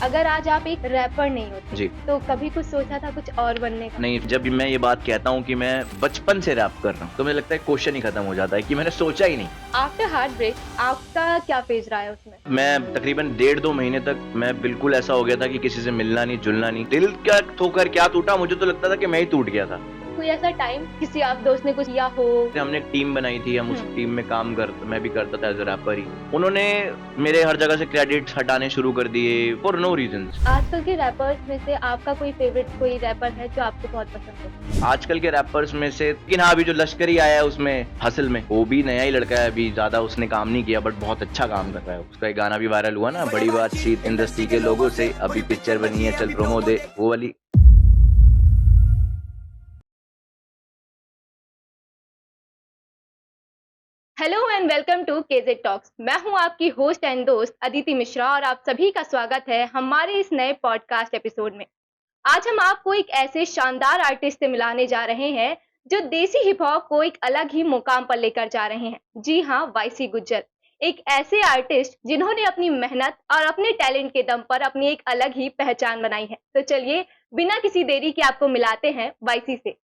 अगर आज आप एक रैपर नहीं होते जी। तो कभी कुछ सोचा था कुछ और बनने का? नहीं, जब मैं ये बात कहता हूँ कि मैं बचपन से रैप कर रहा हूँ, तो मुझे लगता है क्वेश्चन ही खत्म हो जाता है कि मैंने सोचा ही नहीं। आफ्टर हार्ट ब्रेक आपका क्या फेज रहा है उसमें? मैं तकरीबन 1.5-2 महीने तक मैं बिल्कुल ऐसा हो गया था कि किसी से मिलना नहीं, जुलना नहीं। दिल क्या ठोकर क्या टूटा, मुझे तो लगता था कि मैं ही टूट गया था। कोई ऐसा टाइम किसी आप दोस्त ने कुछ किया हो? हमने एक टीम बनाई थी, हम उस टीम में मैं भी करता था एज़ अ रैपर ही। उन्होंने मेरे हर जगह से क्रेडिट्स हटाने शुरू कर दिए फॉर नो रीज़न्स। आजकल के रैपर्स में से आपका कोई फेवरेट कोई रैपर है जो आपको बहुत पसंद हो? आजकल के रैपर्स में से लेकिन हाँ, अभी जो लश्करी आया है उसमें हसल में, वो भी नया ही लड़का है, अभी ज़्यादा उसने काम नहीं किया बट बहुत अच्छा काम कर रहा है। उसका एक गाना भी वायरल हुआ ना, बड़ी बातचीत इंडस्ट्री के लोगों से, अभी पिक्चर बनी है चल प्रोमो दे, वो वाली। Hello and welcome to KZ talks. मैं हूं आपकी होस्ट एंड दोस्त अदिति मिश्रा और आप सभी का स्वागत है हमारे इस नए पॉडकास्ट एपिसोड में। आज हम आपको एक ऐसे शानदार आर्टिस्ट से मिलाने जा रहे हैं जो देसी हिप हॉप को एक अलग ही मुकाम पर लेकर जा रहे हैं। जी हाँ, वाईसी गुज्जर, एक ऐसे आर्टिस्ट जिन्होंने अपनी मेहनत और अपने टैलेंट के दम पर अपनी एक अलग ही पहचान बनाई है। तो चलिए बिना किसी देरी के आपको मिलाते हैं वाईसी से।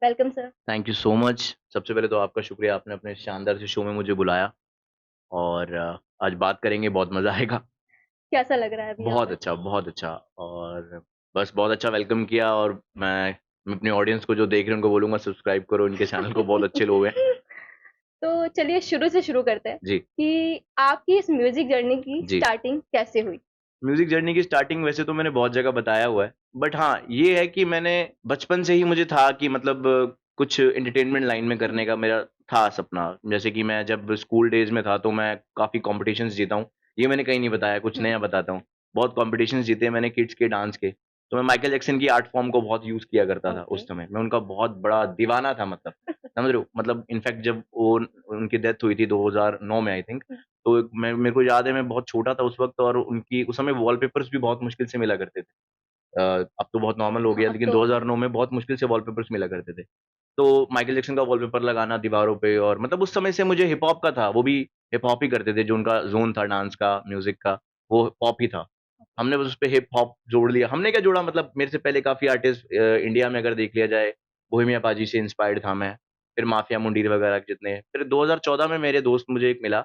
Welcome sir. Thank you so much. सबसे पहले तो आपका शुक्रिया, आपने अपने शानदार से शो में मुझे बुलाया और आज बात करेंगे, बहुत मज़ा आएगा। कैसा लग रहा है अभी यहाँ बहुत पर? अच्छा, बहुत अच्छा। और बस बहुत अच्छा वेलकम किया और मैं अपनी ऑडियंस को जो देख रहे हैं उनको बोलूँगा सब्सक्राइब करो इनके चैनल को, बहुत अच्छे लोग हैं। तो चलिए शुरू से शुरू करते हैं जी, कि आपकी इस म्यूजिक जर्नी की जी। स्टार्टिंग कैसे हुई? म्यूज़िक जर्नी की स्टार्टिंग वैसे तो मैंने बहुत जगह बताया हुआ है। बट हाँ, ये है कि मैंने बचपन से ही मुझे था कि मतलब कुछ एंटरटेनमेंट लाइन में करने का मेरा था सपना। जैसे कि मैं जब स्कूल डेज़ में था तो मैं काफ़ी कॉम्पिटिशन्स जीता हूँ। ये मैंने कहीं नहीं बताया, कुछ हुँ। नया बताता हूँ। बहुत कॉम्पिटिशन्स जीते हैं मैंने किड्स के डांस के। तो मैं माइकल जैक्सन की आर्ट फ़ॉर्म को बहुत यूज़ किया करता था ओके। उस समय। मैं उनका बहुत बड़ा दीवाना था मतलब, समझ रहे हो? मतलब इनफैक्ट जब वो उनकी डेथ हुई थी 2009 में आई थिंक, हुँ। तो मैं मेरे को याद है मैं बहुत छोटा था उस वक़्त और उनकी उस समय वॉलपेपर्स भी बहुत मुश्किल से मिला करते थे। अब तो बहुत नॉर्मल हो हाँ, गया अब लेकिन तो 2009 में बहुत मुश्किल से वॉलपेपर्स मिला करते थे। तो माइकल जैक्सन का वॉलपेपर लगाना दीवारों पे और मतलब उस समय से मुझे हिप हॉप का था, वो भी हिप हॉप ही करते थे, जो उनका ज़ोन था डांस का, म्यूज़िक का, वो पॉप ही था। हमने बस उसपे हिप हॉप जोड़ लिया। हमने क्या जोड़ा, मतलब मेरे से पहले काफ़ी आर्टिस्ट इंडिया में अगर देख लिया जाए, बोहेमिया पाजी से इंस्पायर्ड था मैं, फिर माफिया मुंडीर वगैरह के जितने। फिर 2014 में मेरे दोस्त मुझे एक मिला,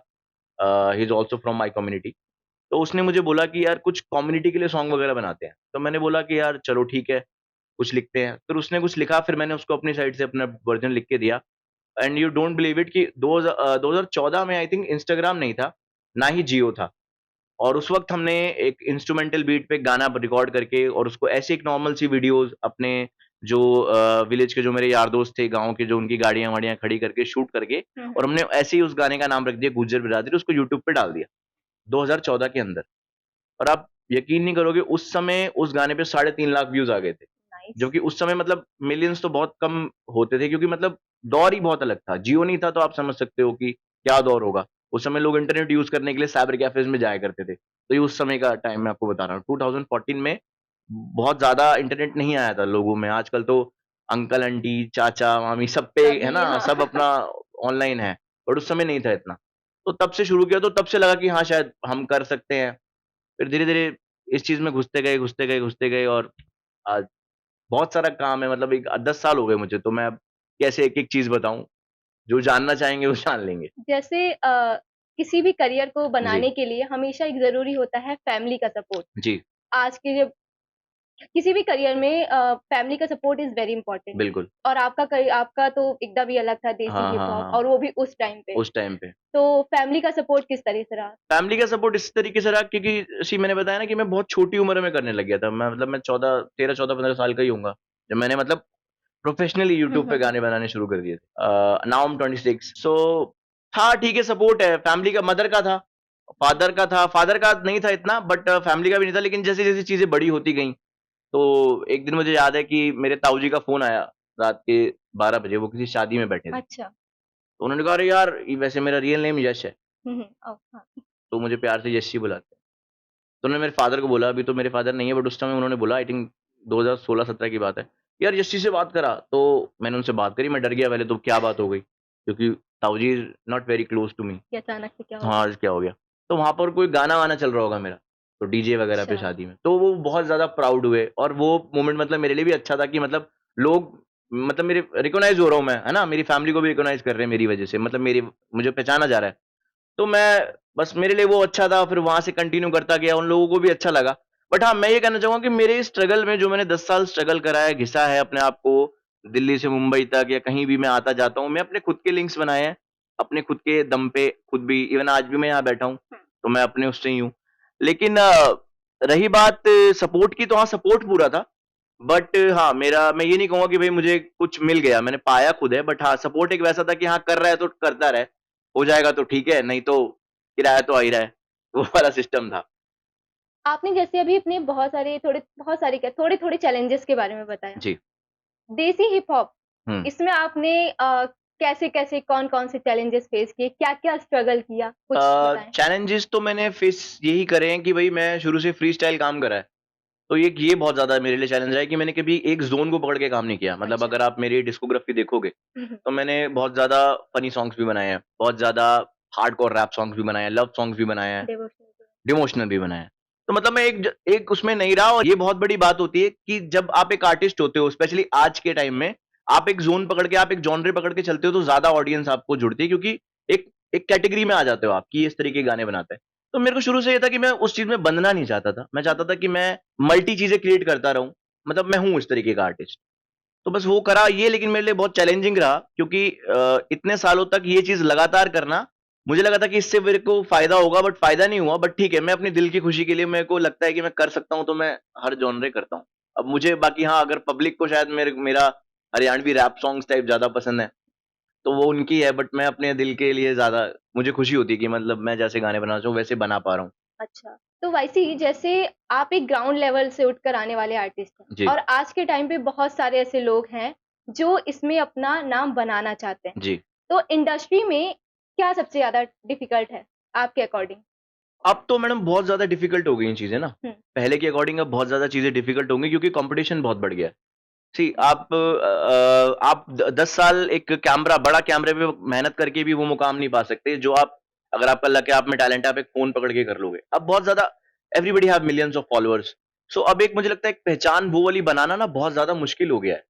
he is also from my community. तो उसने मुझे बोला कि यार कुछ कम्युनिटी के लिए सॉन्ग वगैरह बनाते हैं। तो मैंने बोला कि यार चलो ठीक है, कुछ लिखते हैं। फिर उसने कुछ लिखा, फिर मैंने उसको अपनी साइड से अपना वर्ज़न लिख के दिया and you don't believe it कि 2014 में आई थिंक इंस्टाग्राम नहीं था, ना ही जियो था। और उस वक़्त हमने एक इंस्ट्रूमेंटल बीट पे गाना रिकॉर्ड करके और उसको ऐसे एक नॉर्मल सी वीडियोज़ अपने जो विलेज के जो मेरे यार दोस्त थे, गाँव के, जो उनकी गाड़ियाँ-वाड़ियाँ खड़ी करके शूट करके हुँ, और हुँ। हमने ऐसे ही उस गाने का नाम रख दिया गुज्जर बिरादरी, उसको यूट्यूब पे डाल दिया, 2014 के अंदर। और आप यकीन नहीं करोगे, उस समय उस गाने पे 3.5 लाख व्यूज़ आ गए थे। जो नाइस। कि उस समय मतलब मिलियंस तो बहुत कम होते थे क्योंकि मतलब दौर ही बहुत अलग था। जियो नहीं था तो आप समझ सकते हो कि क्या दौर होगा। उस समय लोग इंटरनेट यूज़ करने के लिए साइबर कैफ़ेज़ में जाया करते थे। तो ये उस समय का टाइम मैं आपको बता रहा हूँ। 2014 में बहुत ज़्यादा इंटरनेट नहीं आया था लोगों में। आजकल तो अंकल, आंटी, चाचा, मामी सब पे है तभी ना, हाँ। सब अपना ऑनलाइन है। बट उस समय नहीं था इतना। तो तब से शुरू किया, तो तब से लगा कि हाँ, शायद हम कर सकते हैं। फिर धीरे-धीरे इस चीज़ में घुसते गए, घुसते गए, घुसते गए और आज बहुत सारा काम है, मतलब एक 10 साल हो गए मुझे, तो मैं अब कैसे एक-एक चीज़ बताऊँ? जो जानना चाहेंगे वो जान लेंगे। जैसे किसी भी करियर को जी, बनाने के लिए हमेशा एक ज़रूरी होता है फैमिली का सपोर्ट। जी, आज के जो किसी भी करियर में फैमिली का सपोर्ट इज़ वेरी इम्पोर्टेंट। बिल्कुल। और आपका तो एकदम ही अलग था, देसी हाँ, हिप हाँ, हॉप, हाँ, और वो भी उस टाइम पे। उस टाइम पे। तो फैमिली का सपोर्ट किस तरह से रहा? फैमिली का सपोर्ट इस तरीके से रहा क्योंकि मैंने बताया ना कि मैं बहुत छोटी उम्र में करने लग गया था। मैं 13-14-15 साल का ही होऊँगा, जब मैंने मतलब प्रोफेशनली हुँ, यूट्यूब पे हुँ, हुँ। गाने बनाने शुरू कर दिए थे। नाउ आई एम 26, सो था ठीक है, सपोर्ट है। फैमिली का, मदर का था, फादर का नहीं था इतना, बट फैमिली का भी नहीं था। लेकिन जैसे-जैसे चीज़ें बड़ी होती गईं, तो एक दिन मुझे याद है कि मेरे ताऊ जी का फ़ोन आया रात के 12 बजे, वो किसी शादी में बैठे थे। अच्छा। तो उन्होंने कहा, "अरे यार, ये वैसे मेरा रियल नेम यश है, हुँ, हुँ। ओह! हाँ। तो मुझे प्यार से यश ही बुलाते हैं।" तो उन्होंने मेरे फादर को बोला, अभी तो मेरे फादर नहीं है, बट उस समय उन्होंने बोला, आई थिंक 2016-17 की बात है, "यार यश जी से बात करा।" तो मैंने उनसे बात करी, मैं डर गया पहले तो क्या बात हो गई? क्योंकि ताऊ जी is not very close to me. कि अचानक से क्या हो हाँ, गया? आज क्या हो गया? तो वहाँ पर कोई गाना-वाना चल रहा होगा मेरा। तो डीजे वगैरह पे अच्छा। शादी में, तो वो बहुत ज़्यादा प्राउड हुए और वो मोमेंट मतलब मेरे लिए भी अच्छा था कि मतलब लोग मतलब मेरे रिकॉग्नाइज़ हो रहा हूँ मैं, है ना? मेरी फैमिली को भी रिकॉग्नाइज़ कर रहे हैं मेरी वजह से, मतलब मेरी मुझे पहचाना जा रहा है। तो मैं बस मेरे लिए वो अच्छा था, फिर वहाँ से कंटिन्यू करता गया, उन लोगों को भी अच्छा लगा। बट हाँ, मैं ये कहना चाहूँगा कि मेरे स्ट्रगल में जो मैंने 10 साल स्ट्रगल करा है, घिसा है अपने आप को, दिल्ली से मुंबई तक या कहीं भी मैं आता-जाता हूँ, मैं अपने खुद के लिंक्स बनाए हैं, अपने खुद के दम पे खुद भी इवन आज भी मैं यहाँ बैठा हूँ, तो मैं अपने उससे ही हूँ। लेकिन रही बात सपोर्ट की, तो हाँ, सपोर्ट पूरा था। बट हाँ, मेरा मैं ये नहीं कहूँगा कि भई मुझे कुछ मिल गया, मैंने पाया खुद है, बट हाँ, सपोर्ट एक वैसा था कि हाँ, कर रहा है तो करता रहे, हो जाएगा तो ठीक है, नहीं तो किराया तो आ ही रहा है, वो वाला सिस्टम था। आपने जैसे अभी अपने बहुत सारे क्या थोड़े-थोड़े चैलेंजेस के बारे में बताया। जी। देसी हिप हॉप, हुँ। इसमें आपने कैसे-कैसे, कौन-कौन से चैलेंजेस फेस किए? क्या-क्या स्ट्रगल किया? कुछ बताएँ? चैलेंजेस तो मैंने फेस यही करे हैं कि भई मैं शुरू से फ्रीस्टाइल काम करा है। तो एक ये बहुत ज़्यादा मेरे लिए चैलेंज रहा है कि मैंने कभी एक ज़ोन को पकड़ के काम नहीं किया। मतलब अच्छा। अगर आप मेरी डिस्कोग्राफी देखोगे, हुँ, हुँ। तो मैंने बहुत ज़्यादा फ़नी सॉन्ग्स भी बनाए हैं, बहुत ज़्यादा हार्डकोर रैप सॉन्ग्स भी बनाए हैं, लव सॉन्ग्स भी बनाए हैं, डिवोशनल। डिवोशनल भी बनाए हैं। तो मतलब मैं एक उसमें नहीं रहा और ये बहुत बड़ी बात होती है कि जब आप एक आर्टिस्ट होते हो, स्पेशली आज के टाइम में, आप एक ज़ोन पकड़ के, आप एक जॉनर पकड़ के चलते हो, तो ज़्यादा ऑडियंस आपको जुड़ती है क्योंकि एक एक कैटेगरी में आ जाते हो आप कि इस तरीके के गाने बनाते हैं। तो मेरे को शुरू से ये था कि मैं उस चीज़ में बंधना नहीं चाहता था। मैं चाहता था कि मैं मल्टी चीज़ें क्रिएट करता रहूँ। मतलब मैं हूँ इस तरीके का आर्टिस्ट। तो बस वो करा ये, लेकिन मेरे लिए बहुत चैलेंजिंग रहा क्योंकि इतने सालों तक ये चीज़ लगातार करना, मुझे लगा था कि इससे मेरे को फ़ायदा होगा, बट फ़ायदा नहीं हुआ। बट ठीक है, मैं अपनी दिल की खुशी के लिए मेरे को लगता है कि मैं कर सकता हूँ, तो मैं हर जॉनर करता हूँ। अब मुझे बाकी हाँ, अगर पब्लिक को शायद मेरा हरियाणवी रैप सॉन्ग्स टाइप ज़्यादा पसंद है, तो वो उनकी है, बट मैं अपने दिल के लिए ज़्यादा मुझे खुशी होती है कि मतलब मैं जैसे गाने बनाना चाहूँ, वैसे बना पा रहा हूँ। अच्छा, तो वैसे ही जैसे आप एक ग्राउंड लेवल से उठकर आने वाले आर्टिस्ट हैं जी, और आज के टाइम पे बहुत सारे ऐसे लोग हैं, जो इसमें अपना नाम बनाना चाहते हैं। जी। तो इंडस्ट्री में क्या सबसे ज़्यादा डिफ़िकल्ट है, आपके अकॉर्डिंग? अब तो मैडम बहुत ज़्यादा डिफ़िकल्ट हो गई हैं चीज़ें ना। हुँ, पहले के अकॉर्डिंग अब बहुत ज़्यादा चीज़ें डिफ़िकल्ट होंगी क्योंकि कॉम्पिटिशन बहुत बढ़ गया है। सी आप 10 साल एक बड़ा कैमरे पे मेहनत करके भी वो मुकाम नहीं पा सकते जो आप, अगर आपका लक है, आप में टैलेंट है, आप एक फ़ोन पकड़ के कर लोगे। अब बहुत ज़्यादा everybody have millions of followers. So अब एक मुझे लगता है एक पहचान वो वाली बनाना ना बहुत ज़्यादा मुश्किल हो गया है।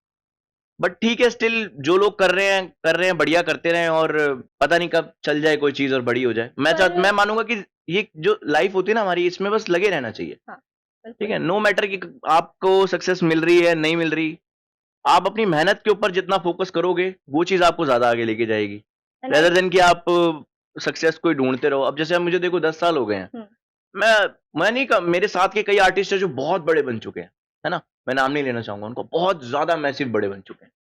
बट ठीक है, स्टिल जो लोग कर रहे हैं, बढ़िया करते रहें और पता नहीं कब चल जाए कोई चीज़ और बड़ी हो जाए। पर मैं मानूँगा कि ये जो लाइफ़ होती है ना हमारी, इसमें बस लगे रहना चाहिए। हाँ, ठीक बिल्कुल। है? नो मैटर कि आपको सक्सेस मिल रही है, नहीं मिल रही, आप अपनी मेहनत के ऊपर जितना फ़ोकस करोगे, वो चीज़ आपको ज़्यादा आगे लेके जाएगी। एंड आई रेदर देन कि आप सक्सेस को ही ढूँढते रहो। अब जैसे अब मुझे देखो 10 साल हो गए हैं। हुँ, मैं मैं नहीं क मेरे साथ के कई आर्टिस्ट हैं जो बहुत बड़े बन चुके हैं, है ना? मैं नाम नहीं लेना चाहूँगा उनको, बहुत ज़्यादा मैसिव बड़े बन चुके हैं।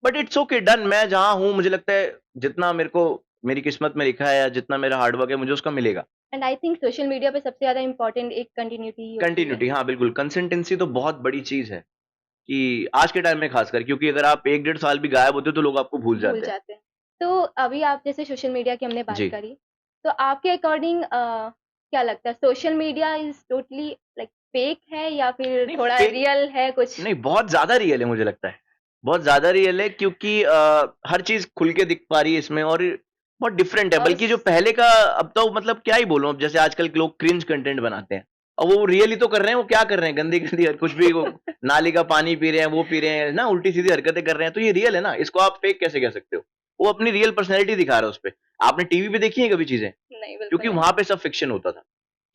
But it's okay, done. मैं जहाँ हूँ मुझे लगता है जितना मेरे को मेरी किस्मत में लिखा है या जितना मेरा हार्ड वर्क है, मुझे उसका मिलेगा। And I think social media पे सबसे ज़्यादा इम्पोर्टेंट एक कंटिन्यूटी ही होती है, कंटिन्यूटी, हाँ, बिल्कुल। कंसिस्टेंसी तो बहुत बड़ी चीज़ है कि आज के टाइम में ख़ासकर, क्योंकि अगर आप 1 डेढ़ साल भी गायब होते हो तो लोग आपको भूल भूल जाते हैं। जाते हैं। तो अभी आप जैसे सोशल मीडिया की हमने बात जी। करी, तो आपके अकॉर्डिंग क्या लगता है social media is totally like fake है या फिर नहीं थोड़ा फेक रियल है कुछ? नहीं, बहुत ज़्यादा रियल है मुझे लगता है। बहुत ज़्यादा रियल है क्योंकि हर चीज़ खुल के दिख पा रही है इसमें और बहुत डिफरेंट है। और बल्कि जो पहले का, अब तो मतलब क्या ही बोलूँ, अब जैसे आजकल के लोग क्रिंज कंटेंट बनाते हैं। और वो रियल ही तो कर रहे हैं, वो क्या कर रहे हैं? गंदी-गंदी कुछ भी वो नाली का पानी पी रहे हैं, वो पी रहे हैं ना, उल्टी-सीधी हरकतें कर रहे हैं, तो ये रियल है ना, इसको आप फेक कैसे कह सकते हो? वो अपनी रियल पर्सनैलिटी दिखा रहा है उसपे। आपने टीवी पे देखी है कभी चीज़ें? नहीं, बिल्कुल क्योंकि नहीं, वहाँ पे सब फ़िक्शन होता था।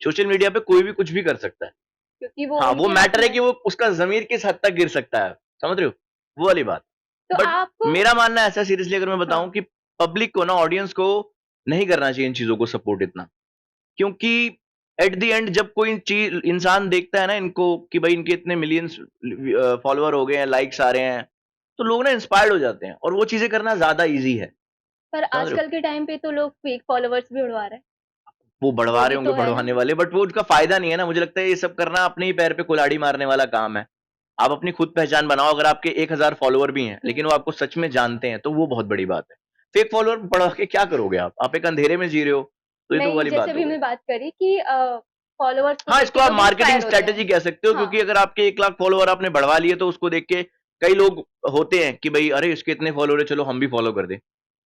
सोशल मीडिया पे कोई भी कुछ भी कर सकता है। क्योंकि वो हाँ, वो उनके हाथ मैटर है में है। कि वो उसका ज़मीर किस हद तक गिर सकता है, समझ रहे हो? वो वाली बात। तो बट आपको मेरा मानना ऐसा है, सीरियसली अगर मैं हाँ, बताऊँ, कि पब्लिक को ना, ऑडियंस को नहीं करना चाहिए इन चीज़ों को सपोर्ट इतना। क्योंकि एट द एंड जब कोई इंसान देखता है ना इनको कि भाई इनके इतने मिलियंस फॉलोवर हो गए हैं, लाइक्स आ रहे हैं, तो लोग ना इंस्पायर्ड हो जाते हैं और वो चीज़ें करना ज़्यादा ईज़ी है। पर समझ रहे हो? आजकल के टाइम पे तो लोग फेक फॉलोवर्स भी उड़वा रहे हैं, वो वो बढ़वा रहे भी होंगे तो है ना? बढ़वाने वाले, बट वो उसका फ़ायदा नहीं है ना। मुझे लगता है ये सब करना अपने ही पैर पे कुल्हाड़ी मारने वाला काम है। आप अपनी खुद पहचान बनाओ। अगर आपके 1000 फॉलोवर भी हैं, हुँ, लेकिन वो आपको सच में जानते हैं, तो वो बहुत बड़ी बात है। फेक फॉलोवर बढ़ा के क्या करोगे आप? आप एक अंधेरे में जी रहे हो, तो ये तो वो नहीं वाली जैसे बात अभी हो गई। हमने बात करी कि फॉलोवर्स को हाँ, देख इसको के आप लोग मार्केटिंग इंस्पायर होते स्ट्रैटेजी हैं। कह सकते हो, क्योंकि हाँ, अगर आपके 1 लाख फॉलोवर आपने बढ़वा लिए, तो उसको देख के कई लोग होते हैं कि भई अरे! इसके इतने फॉलोवर है, चलो हम भी फॉलो कर दें।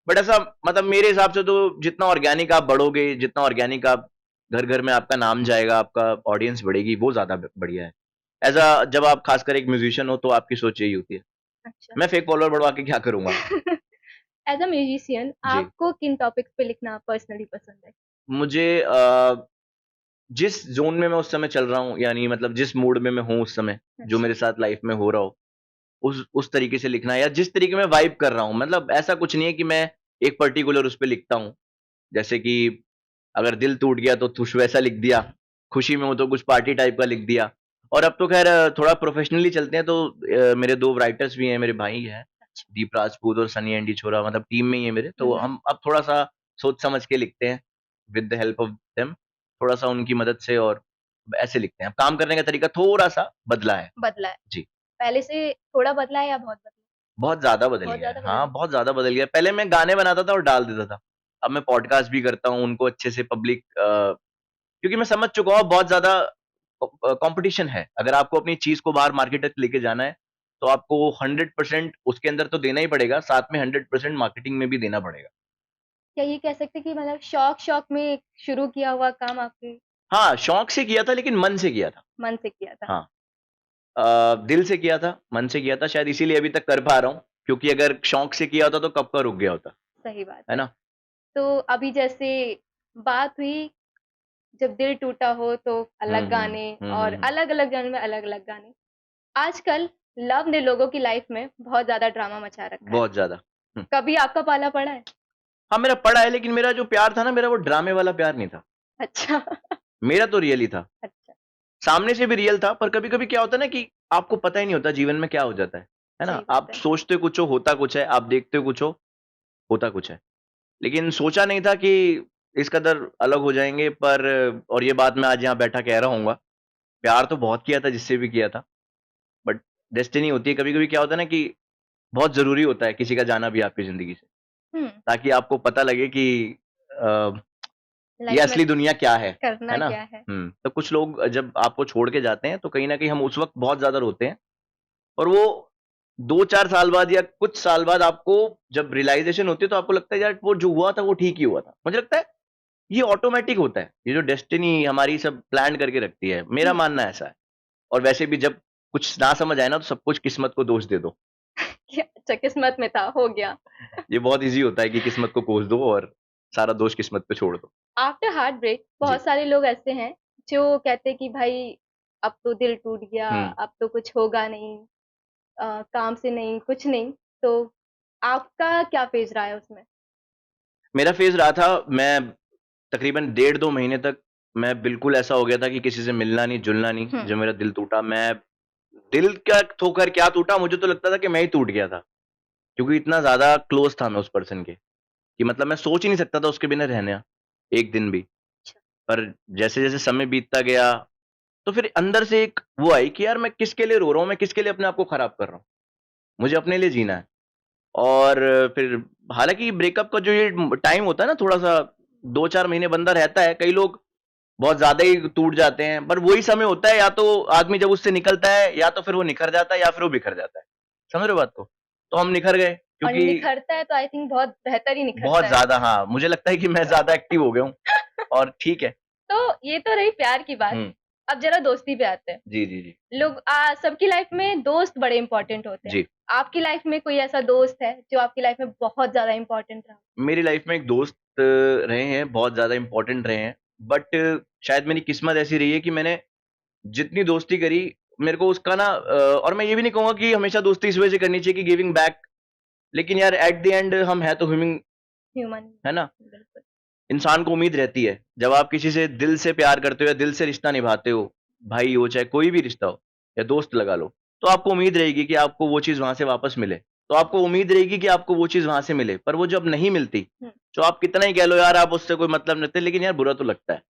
बट ऐसा मतलब मेरे हिसाब से तो जितना ऑर्गेनिक आप बढ़ोगे, जितना ऑर्गेनिक आप घर-घर में आपका नाम जाएगा, आपका ऑडियंस बढ़ेगी, वो ज़्यादा बढ़िया है। ऐज़ अ जब आप खासकर एक म्यूज़िशियन हो तो आपकी सोच यही होती है। अच्छा। मैं फेक फॉलोअर बढ़वा के क्या करूँगा? एज़ अ म्यूजिशियन जी। आपको किन टॉपिक्स पे लिखना पर्सनली पसंद है? मुझे जिस ज़ोन में मैं उस समय चल रहा हूँ, यानी मतलब जिस मूड में मैं हूँ उस समय, जो मेरे अच्छा। साथ लाइफ़ में हो रहा हो, उस तरीके से लिखना है या जिस तरीके में वाइब कर रहा हूँ। मतलब ऐसा कुछ नहीं है कि मैं एक पर्टिकुलर उस पे लिखता हूँ। जैसे कि अगर दिल टूट गया तो कुछ वैसा लिख दिया, खुशी में हूँ तो कुछ पार्टी टाइप का लिख दिया। और अब तो ख़ैर थोड़ा प्रोफ़ेशनली चलते हैं तो मेरे 2 राइटर्स भी हैं, मेरे भाई हैं, अच्छा। दीप राजपूत और सनी एंडी छोरा, मतलब टीम में ही है मेरे। हुँ, तो हुँ। हम अब थोड़ा-सा सोच समझ के लिखते हैं, with the help of them, थोड़ा-सा उनकी मदद से, और ऐसे लिखते हैं। अब काम करने का तरीका थोड़ा-सा बदला है। बदला है। जी। पहले से थोड़ा बदला है या बहुत बदला है? बहुत ज़्यादा बदल बहुत गया है। ज़्यादा बदल हाँ, बहुत ज़्यादा बदल गया है। पहले मैं गाने बनाता था और डाल देता था। अब मैं पॉडकास्ट भी करता हूँ, उनको अच्छे से पब्लिक क्योंकि मैं समझ चुका हूँ बहुत ज़्यादा कॉम्पिटिशन है। अगर आपको अपनी चीज़ को बाहर मार्केट तक लेके जाना है, तो आपको 100% उसके अंदर तो देना ही पड़ेगा, साथ में 100% मार्केटिंग में भी देना पड़ेगा। क्या ये कह सकते हैं कि मतलब शौक-शौक में शुरू किया हुआ काम आपके हाँ, शौक से किया था लेकिन मन से किया था। मन से किया था? हाँ, दिल से किया था, मन से किया था, शायद इसीलिए अभी तक कर पा रहा हूँ, क्योंकि अगर शौक से किया होता तो कब का रुक गया होता, सही बात है है। ना? तो अभी जैसे बात हुई जब दिल टूटा हो तो हुँ, अलग हुँ। गाने हुँ, और हुँ, हुँ। अलग-अलग जॉनर में अलग-अलग गाने। आजकल लव ने लोगों की लाइफ में बहुत ज़्यादा ड्रामा मचा रखा है। बहुत ज़्यादा। हुँ। कभी आपका पाला पड़ा है? हाँ, मेरा पड़ा है, लेकिन मेरा जो प्यार था ना, मेरा वो ड्रामे वाला प्यार नहीं था। अच्छा। मेरा तो रियल ही था। अच्छा, सामने से भी रियल था, पर कभी-कभी क्या होता है ना कि आपको पता ही नहीं होता जीवन में क्या हो जाता है ना? सही बात आप है। सोचते कुछ हो, होता कुछ है, आप देखते कुछ हो, होता कुछ है। लेकिन सोचा नहीं था कि इस कदर अलग हो जाएँगे, पर और ये बात मैं आज यहाँ बैठा कह रहा हूँगा। प्यार तो बहुत किया था जिससे भी किया था, बट डेस्टिनी होती है, कभी-कभी क्या होता है ना कि बहुत ज़रूरी होता है किसी का जाना भी आपकी ज़िंदगी से, हुँ, ताकि आपको पता लगे कि अ ये लाइफ में असली दुनिया क्या है करना ना? क्या है? तो कुछ लोग जब आपको छोड़ के जाते हैं, तो कहीं न कहीं हम उस वक़्त बहुत ज़्यादा रोते हैं, और वो 2-4 साल बाद या कुछ साल बाद आपको जब रियलाइज़ेशन होती है, तो आपको लगता है यार वो जो हुआ था वो ठीक ही हुआ था। मुझे लगता है ये ऑटोमैटिक होता है, ये जो डेस्टिनी हमारी सब प्लान करके रखती है, मेरा हुँ, मानना ऐसा है। और वैसे भी जब कुछ ना समझ आए ना, तो सब कुछ किस्मत को दोष दे दो। कि अच्छा किस्मत में था, हो गया। ये बहुत ईज़ी होता है कि किस्मत को कोस दो और सारा दोष किस्मत पे छोड़ दो। आफ्टर हार्ट ब्रेक जी। बहुत सारे लोग ऐसे हैं जो कहते हैं कि भाई अब तो दिल टूट गया, हुँ। अब तो कुछ होगा नहीं, काम से नहीं, कुछ नहीं। तो आपका क्या फ़ेज़ रहा है उसमें? मेरा फ़ेज़ रहा था, मैं तकरीबन डेढ़ 2 महीने तक मैं बिल्कुल ऐसा हो गया था कि किसी से मिलना नहीं, जुलना नहीं। हुँ, जब मेरा दिल टूटा, मैं दिल क्या ठोकर क्या टूटा, मुझे तो लगता था कि मैं ही टूट गया था। क्योंकि इतना ज़्यादा क्लोज़ था मैं उस पर्सन के, कि मतलब मैं सोच ही नहीं सकता था उसके बिना रहना, एक दिन भी। अच्छा। पर जैसे-जैसे समय बीतता गया, तो फिर अंदर से एक वो आई कि यार मैं किसके लिए रो रहा हूँ, मैं किसके लिए अपने आप को खराब कर रहा हूँ? मुझे अपने लिए जीना है। और फिर हालाँकि ब्रेकअप का जो ये टाइम होता है ना, थोड़ा-सा 2-4 महीने बंदा रहता है, कई लोग बहुत ज़्यादा ही टूट जाते हैं, पर वही समय होता है, या तो आदमी जब उससे निकलता है, या तो फिर वो निखर जाता है, या फिर वो बिखर जाता है। समझ रहे हो बात को? तो हम निखर गए, और क्योंकि निखरता है तो आई थिंक बहुत बेहतर ही बहुत निखरता है। ज़्यादा, हाँ, मुझे लगता है कि मैं ज़्यादा एक्टिव हो गया हूँ, और ठीक है। तो ये तो रही प्यार की बात। हुँ। अब ज़रा दोस्ती पे आते हैं। जी, जी, जी। लोग सबकी लाइफ में दोस्त बड़े इम्पोर्टेंट होते हैं। जी। आपकी लाइफ में कोई ऐसा दोस्त है जो आपकी लाइफ में बहुत ज़्यादा इम्पोर्टेंट रहा? मेरी लाइफ में एक दोस्त रहे हैं, बहुत ज़्यादा इम्पोर्टेंट रहे हैं, बट शायद मेरी किस्मत ऐसी रही है कि मैंने जितनी दोस्ती करी, मेरे को उसका ना और मैं ये भी नहीं कहूँगा कि हमेशा दोस्ती इस वजह से करनी चाहिए कि गिविंग बैक, लेकिन यार एट द एंड हम हैं तो ह्यूमन, ह्यूमन है ना? बिल्कुल। इंसान को उम्मीद रहती है, जब आप किसी से दिल से प्यार करते हो या दिल से रिश्ता निभाते हो, भाई हो चाहे कोई भी रिश्ता हो, या दोस्त लगा लो, तो आपको उम्मीद रहेगी कि आपको वो चीज़ वहाँ से वापस मिले। तो आपको उम्मीद रहेगी कि आपको वो चीज़ वहाँ से मिले, पर वो जब नहीं मिलती, हुँ, तो आप कितना ही कह लो यार आप उससे कोई मतलब नहीं रखते, लेकिन यार बुरा तो लगता है।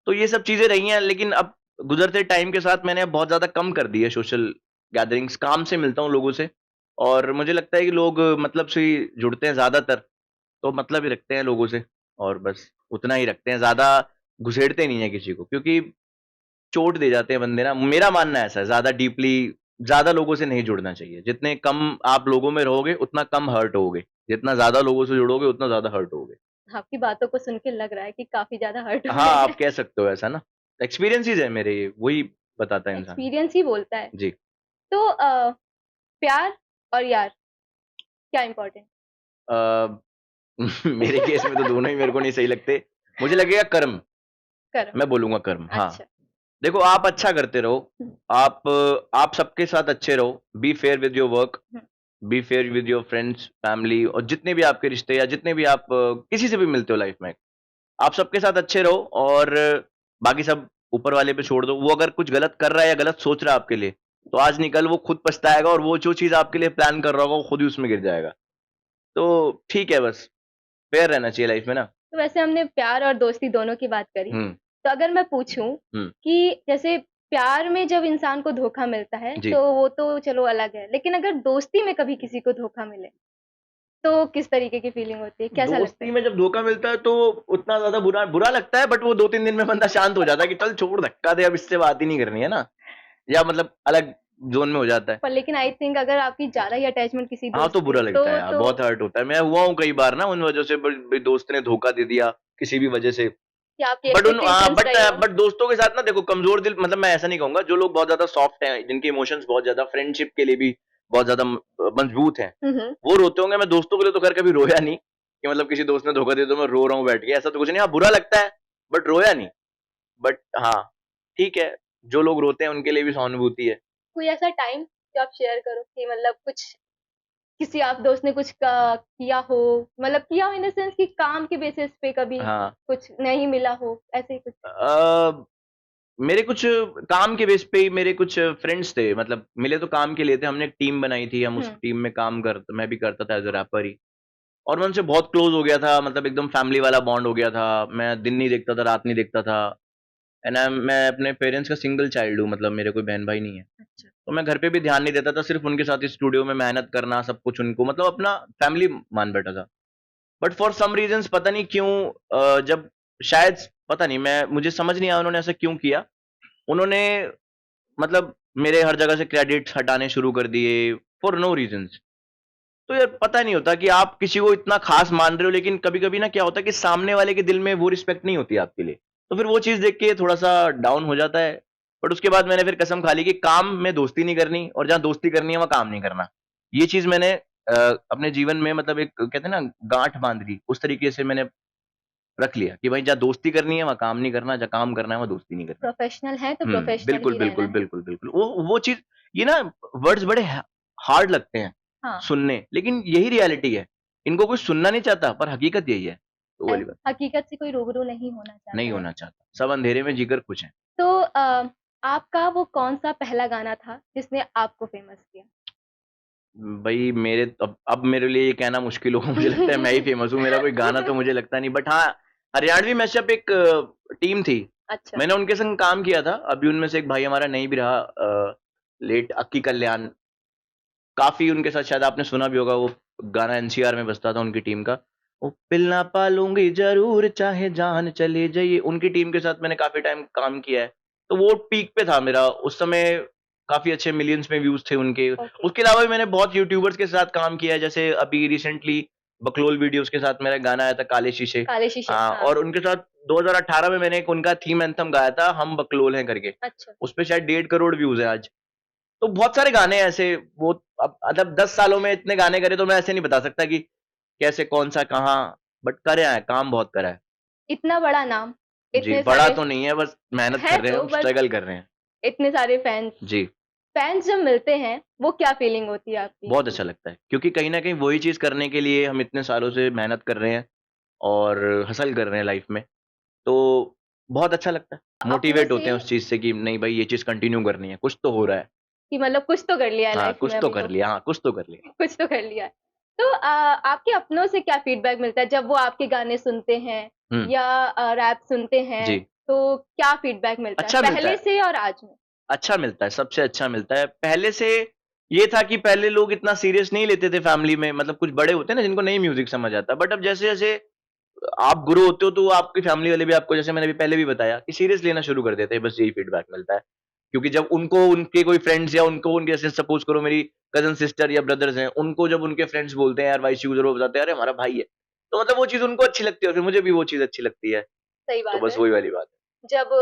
तो ये सब चीज़ें रही हैं, लेकिन अब गुज़रते टाइम के साथ मैंने अब बहुत ज़्यादा कम कर दी है सोशल गैदरिंग्स, काम से मिलता हूँ लोगों से, और मुझे लगता है कि लोग मतलब से ही जुड़ते हैं ज़्यादातर, तो मतलब ही रखते हैं लोगों से, और बस उतना ही रखते हैं, ज़्यादा घुसेड़ते नहीं हैं किसी को, क्योंकि चोट दे जाते हैं बंदे ना, मेरा मानना ऐसा है, ज़्यादा डीपली ज़्यादा लोगों से नहीं जुड़ना चाहिए। जितने कम आप लोगों में रहोगे, उतना कम हर्ट होगे, जितना ज़्यादा लोगों से जुड़ोगे, उतना ज़्यादा हर्ट होगे। आपकी बातों को सुन के लग रहा है कि काफ़ी ज़्यादा हर्ट हाँ, हुए आप हैं। कह सकते हो ऐसा ना। एक्सपीरियंसेस है मेरे ये, वही बताता है इंसान। एक्सपीरियंस ही बोलता है। जी। तो प्यार और यार क्या इम्पोर्टेंट? अ, मेरे केस में तो दोनों ही मेरे को नहीं सही लगते। मुझे लगेगा कर्म, कर्म। मैं बोलूँगा कर्म, हाँ। अच्छा। देखो आप अच्छा करते रहो, हुँ, आप सबके साथ अच्छे रहो, be fair with your work, hmm, be fair with your friends, family और जितने भी आपके रिश्ते या जितने भी आप किसी से भी मिलते हो लाइफ में, आप सबके साथ अच्छे रहो और बाकी सब ऊपर वाले पे छोड़ दो। वो अगर कुछ गलत कर रहा है या गलत सोच रहा है आपके लिए, तो आज नहीं कल वो खुद पछताएगा और वो जो चीज़ आपके लिए प्लान कर रहा होगा, वो खुद ही उसमें गिर जाएगा। तो ठीक है बस, फेयर रहना चाहिए लाइफ में ना। तो वैसे हमने प्यार और दोस्ती दोनों की बात करी। हुँ, तो अगर मैं पूछूँ हुँ, कि जैसे प्यार में जब इंसान को धोखा मिलता है, जी। तो वो तो चलो अलग है, लेकिन अगर दोस्ती में कभी किसी को धोखा मिले, तो किस तरीके की फीलिंग होती है? कैसा लगता दोस्ती है? में जब धोखा मिलता है तो उतना ज़्यादा बुरा बुरा लगता है, बट वो 2-3 दिन में बंदा शांत हो जाता है कि चल छोड़ धक्का दे, अब इससे बात ही नहीं करनी है ना, या मतलब अलग ज़ोन में हो जाता है। पर लेकिन आई थिंक अगर आपकी ज़्यादा ही अटैचमेंट किसी हाँ, दोस्त तो से बुरा लगता है तो यार, बहुत हर्ट होता है। मैं हुआ हूँ कई बार ना उन वजह से, ब दोस्त ने धोखा दे दिया, किसी भी वजह से। कि आपकी बट उन हाँ, एक्सपेक्टेशंस रही हो। बट दोस्तों के साथ ना देखो कमज़ोर दिल, मतलब मैं ऐसा नहीं कहूँगा, जो लोग बहुत ज़्यादा सॉफ्ट हैं, जिनके इमोशंस बहुत ज़्यादा फ्रेंडशिप के लिए भी बहुत ज़्यादा मजबूत हैं, हुँ, हुँ। वो रोते होंगे। मैं दोस्तों के लिए तो खैर कभी रोया नहीं, कि मतलब किसी दोस्त ने धोखा दिया तो मैं रो रहा हूँ बैठ के, ऐसा तो कुछ नहीं। हाँ, बुरा लगता है, बट रोया नहीं। बट हाँ, ठीक है, जो लोग रोते हैं उनके लिए भी सहानुभूति है। कोई ऐसा टाइम जो आप शेयर करो कि मतलब कुछ किसी आप दोस्त ने कुछ किया हो, मतलब किया हो इन द सेंस कि काम के बेसिस पे कभी हाँ। कुछ नहीं मिला हो, ऐसे ही कुछ? अ, मेरे कुछ काम के बेस पे ही मेरे कुछ फ्रेंड्स थे, मतलब मिले तो काम के लिए थे। हमने एक टीम बनाई थी, हम उस हुँ, टीम में काम कर मैं भी करता था एज़ अ रैपर ही, और मैं उनसे बहुत क्लोज़ हो गया था, मतलब एकदम फैमिली वाला बॉन्ड हो गया था। मैं दिन नहीं देखता था, रात नहीं देखता था। एंड मैं अपने पेरेंट्स का सिंगल चाइल्ड हूँ, मतलब मेरे कोई बहन-भाई नहीं है। अच्छा। तो मैं घर पे भी ध्यान नहीं देता था, सिर्फ़ उनके साथ ही स्टूडियो में मेहनत करना, सब कुछ उनको मतलब अपना फैमिली मान बैठा था। बट फॉर सम रीज़न्स पता नहीं क्यों, जब शायद पता नहीं, मैं मुझे समझ नहीं आया उन्होंने ऐसा क्यों किया। उन्होंने मतलब मेरे हर जगह से क्रेडिट्स हटाने शुरू कर दिए फॉर नो रीज़न्स। तो यार पता नहीं होता कि आप किसी को इतना ख़ास मान रहे हो, लेकिन कभी-कभी ना क्या होता है कि सामने वाले के दिल में वो रिस्पेक्ट नहीं होती आपके लिए। तो फिर वो चीज़ देख के थोड़ा-सा डाउन हो जाता है। बट उसके बाद मैंने फिर कसम खा ली कि काम में दोस्ती नहीं करनी और जहाँ दोस्ती करनी है वहाँ काम नहीं करना। ये चीज़ मैंने अपने जीवन में मतलब एक कहते हैं ना गाँठ बाँध ली, उस तरीके से मैंने रख लिया कि भाई जहाँ दोस्ती करनी है वहाँ काम नहीं करना, जहाँ काम करना है वहाँ दोस्ती नहीं करनी। प्रोफ़ेशनल हैं तो हुँ, प्रोफ़ेशनल बिल्कुल, ही रहना बिल्कुल, है। बिल्कुल, बिल्कुल। वो चीज़, ये ना वर्ड्स बड़े हार्ड लगते हैं हाँ, सुनने, लेकिन यही रियलिटी है। इनको कोई सुनना नहीं चाहता, पर हकीकत यही है। तो वो वाली बात, हकीकत से कोई रूबरू नहीं होना नहीं चाहता है। होना चाहता। सब अंधेरे में जीकर खुश हैं। तो आपका वो कौन-सा पहला गाना था जिसने आपको फ़ेमस किया? भई मेरे अब मेरे लिए ये कहना मुश्किल होगा, मुझे लगता है मैं ही फेमस हूँ, मेरा कोई गाना तो मुझे लगता नहीं, बट हाँ, हरियाणवी मैशअप एक टीम थी। अच्छा, मैंने उनके संग काम किया था। अभी उनमें से एक भाई हमारा नहीं भी रहा, लेट अक्की कल्याण। काफ़ी उनके साथ शायद आपने सुना भी होगा, वो गाना एनसीआर में बजता था उनकी टीम का। ओ पिलना पालूँगी ज़रूर चाहे जान चली जाइए। उनकी टीम के साथ मैंने काफ़ी टाइम काम किया है। तो वो पीक पे था मेरा, उस समय काफ़ी अच्छे मिलियंस में व्यूज़ थे उनके। ओके। उसके अलावा भी मैंने बहुत यूट्यूबर्स के साथ काम किया है, जैसे अभी रिसेंटली बकलोल वीडियोज़ के साथ मेरा गाना आया था काले शीशे। काले शीशे, हाँ। और उनके साथ 2018 में मैंने एक उनका थीम एंथम गाया था, हम बकलोल हैं करके। अच्छा, उसपे शायद 1.5 करोड़ व्यूज़ हैं आज। तो बहुत सारे गाने हैं ऐसे, वो अब मतलब 10 सालों में इतने गाने करे तो मैं ऐसे नहीं बता सकता कि कैसे, कौन-सा, कहाँ, बट करे हैं, काम बहुत करा है। इतना बड़ा नाम, जी, इतने बड़ा सारे तो नहीं है, बस मेहनत है कर रहे तो हैं, बट स्ट्रगल कर रहे हैं। इतने सारे फैन्स जी, फैन्स जब मिलते हैं, वो क्या फीलिंग होती है आपकी? बहुत अच्छा लगता है, क्योंकि कहीं न कहीं वही चीज़ करने के लिए हम इतने सालों से मेहनत कर रहे हैं और हसल कर रहे हैं लाइफ़ में, तो बहुत अच्छा लगता है। अपनों मोटिवेट से होते हैं उस चीज़ से कि नहीं भाई ये चीज़ कंटिन्यू करनी है, कुछ तो हो रहा है। कि मतलब कुछ तो कर लिया है हाँ, लाइफ में कुछ तो अभी कर तो, लिया, हाँ, कुछ तो कर लिया। कुछ तो कर लिया है। तो आपके अपनों से क्या फीडबैक मिलता है जब वो आपके गाने सुनते हैं हुँ, या रैप सुनते हैं, जी। तो क्या फीडबैक मिलता है अच्छा मिलता पहले है। से और आज में? अच्छा मिलता है, सबसे अच्छा मिलता है। पहले से ये था कि पहले लोग इतना सीरियस नहीं लेते थे फैमिली में, मतलब कुछ बड़े होते हैं ना जिनको नहीं म्यूज़िक समझ आता। बट अब जैसे-जैसे आप ग्रो होते हो तो आपकी फैमिली वाले भी आपको, जैसे मैंने अभी पहले भी बताया, कि सीरियस लेना शुरू कर देते हैं, बस यही फीडबैक मिलता है। क्योंकि जब उनको उनके कोई फ्रेंड्स या उनको उनके जैसे सपोज़ करो मेरी कज़न सिस्टर या ब्रदर्स हैं, उनको जब उनके फ्रेंड्स बोलते हैं यार वाईसी गुजर, वो बताते हैं अरे हमारा भाई है। तो मतलब वो चीज उनको अच्छी लगती है और फिर मुझे भी वो चीज अच्छी लगती है, सही तो बात बस है। वही वाली बात है। जब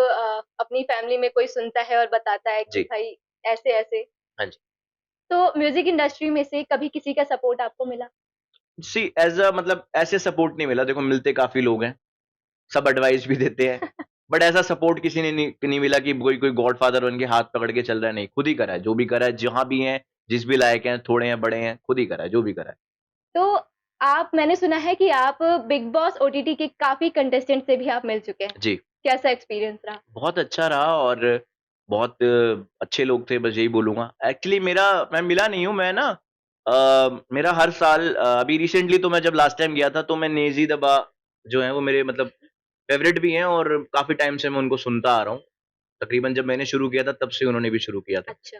अपनी फैमिली में कोई सुनता है और बताता है कि जी। भाई ऐसे-ऐसे, हाँ जी। तो म्यूज़िक इंडस्ट्री में से कभी किसी का सपोर्ट आपको मिला? सी एज़ अ मतलब ऐसे सपोर्ट नहीं मिला, देखो मिलते काफ़ी लोग हैं, सब एडवाइस भी देते हैं, बट ऐसा सपोर्ट किसी ने नहीं मिला कि कोई कोई गॉडफ़ादर बन के हाथ पकड़ के चल रहा है, नहीं, खुद ही करा है, जो भी करा है, जहाँ भी हैं, जिस भी लायक हैं, थोड़े हैं, बड़े हैं, खुद ही करा है, जो भी करा है। तो मैंने सुना है कि आप बिग बॉस ओटीटी के काफ़ी कंटेस्टेंट से भी आप मिल चुके हैं। जी, कैसा एक्सपीरियंस रहा? बहुत अच्छा रहा और बहुत अच्छे लोग थे, बस यही बोलूँगा। एक्चुअली मैं मिला नहीं हूँ, मैं ना मेरा हर साल अभी रिसेंटली तो मैं जब लास्ट टाइम गया था, तो मैं नेज़ी दबा जो हैं, वो मेरे मतलब फ़ेवरेट भी हैं और काफ़ी टाइम से मैं उनको सुनता आ रहा हूँ। तकरीबन जब मैंने शुरू किया था तब से उन्होंने भी शुरू किया था। अच्छा।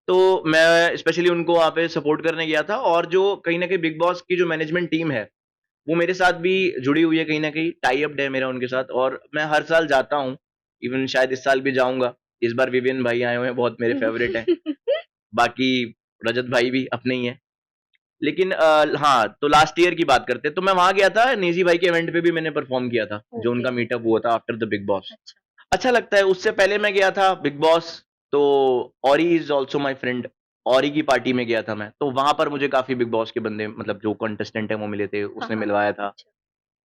तो मैं स्पेशली उनको वहाँ पे सपोर्ट करने गया था और जो कहीं न कहीं बिग बॉस की जो मैनेजमेंट टीम है, वो मेरे साथ भी जुड़ी हुई है कहीं न कहीं, टाई अप है मेरा उनके साथ और मैं हर साल जाता हूँ। इवन शायद इस साल भी जाऊँगा। इस बार विवियन भाई आए हुए हैं, बहुत मेरे फ़ेवरेट हैं। बाकी रजत भाई भी अपने ही हैं। लेकिन हाँ, तो लास्ट ईयर की बात करते हैं, तो मैं वहाँ गया था, नेज़ी भाई के इवेंट पे भी मैंने परफ़ॉर्म किया था, जो ओके, उनका मीटअप हुआ था आफ्टर द बिग बॉस। अच्छा। अच्छा लगता है, उससे पहले मैं गया था बिग बॉस, तो औरी इज़ ऑल्सो माय फ्रेंड, औरी की पार्टी में गया था मैं, तो वहाँ पर मुझे काफ़ी बिग बॉस के बंदे मतलब जो कंटेस्टेंट हैं वो मिले थे, हाँ, उसने हाँ। मिलवाया था। अच्छा।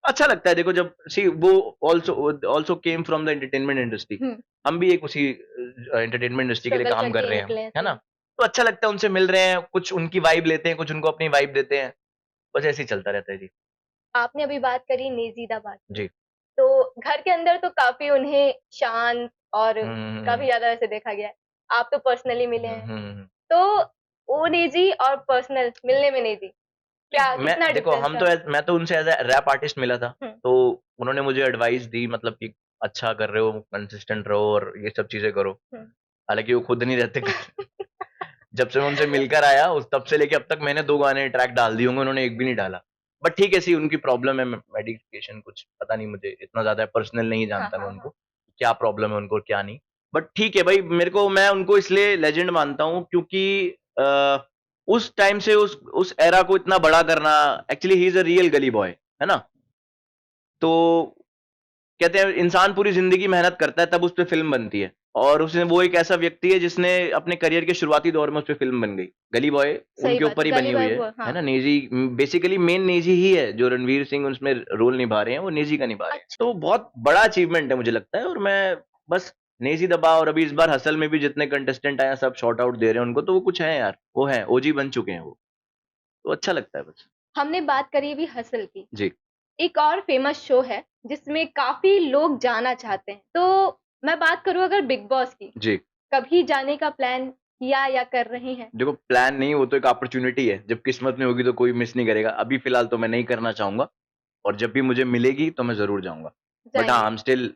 अच्छा लगता है देखो जब सी वो also also came from the entertainment industry. हुँ, हम भी एक उसी एंटरटेनमेंट इंडस्ट्री के लिए स्ट्रगल काम कर करके रहे हैं, निकले हैं, है ना? सही। तो अच्छा लगता है उनसे मिल रहे हैं, कुछ उनकी वाइब लेते हैं, कुछ उनको अपनी वाइब देते हैं, बस ऐसे ही चलता रहता है जी। आपने अभी बात करी नेज़ीदाबाद की, जी। तो घर के अंदर तो काफ़ी उन्हें शांत और हुँ, हुँ, काफ़ी हुँ। ज़्यादा ऐसे देखा गया है। आप तो पर्सनली मिले हुँ, हैं, हुँ, हुँ। तो वो नेज़ी और पर्सनल मिलने में नेज़ी, क्या नहीं, कितना मैं देखो डिफरेंस रहा? मैं तो उनसे एज़ अ रैप आर्टिस्ट मिला था, हुँ, तो उन्होंने मुझे एडवाइस दी मतलब कि अच्छा कर रहे हो, कंसिस्टेंट रहो और ये सब चीज़ें करो। हुँ। हालाँकि वो खुद नहीं रहते घर। जब से मैं उनसे मिलकर आया उस तब से लेके अब तक मैंने 2 गाने ट्रैक डाल दिए होंगे, उन्होंने एक भी नहीं डाला। बट ठीक है सी उनकी प्रॉब्लम है मेडिकेशन कुछ पता नहीं मुझे इतना ज़्यादा पर्सनल नहीं हाँ, जानता मैं हाँ, उनको, हाँ। क्या प्रॉब्लम है उनको और क्या नहीं। बट ठीक है भाई मैं उनको इसलिए लेजेंड मानता हूँ क्योंकि अ, उस टाइम से उस एरा को इतना बड़ा करना actually he is a real गली बॉय, है ना? तो कहते हैं इंसान पूरी ज़िंदगी मेहनत करता है तब उस पे फ़िल्म बनती है और उसने वो एक ऐसा व्यक्ति है जिसने अपने करियर के शुरुआती दौर में उस पे फ़िल्म बन गई। गली बॉय सही उनके बात ऊपर है, ही बनी गली हुई बॉय वो है हाँ। ना? नेज़ी बेसिकली मेन नेज़ी ही है जो रणवीर सिंह उसमें रोल निभा रहे हैं, वो नेज़ी का निभा रहे हैं। अच्छा, तो बहुत बड़ा अचीवमेंट है मुझे लगता है और मैं बस नेज़ी दबा और अभी इस बार हसल में भी जितने कंटेस्टेंट आए हैं सब शॉट आउट दे रहे हैं उनको, तो वो कुछ हैं यार, वो हैं, ओजी बन चुके हैं वो। तो अच्छा लगता है बस। हमने बात करी अभी हसल की। जी, एक और फ़ेमस शो है, जिसमें काफ़ी लोग जाना चाहते हैं। तो मैं बात करूँ अगर बिग बॉस की, जी। कभी जाने का प्लान किया या कर रही हैं? देखो प्लान नहीं वो तो एक अपॉर्च्युनिटी है, जब किस्मत में होगी तो कोई मिस नहीं करेगा। अभी फ़िलहाल तो मैं नहीं करना चाहूँगा और जब भी मुझे मिलेगी तो मैं ज़रूर जाऊँगा। बट हाँ, जाएँगे। I am still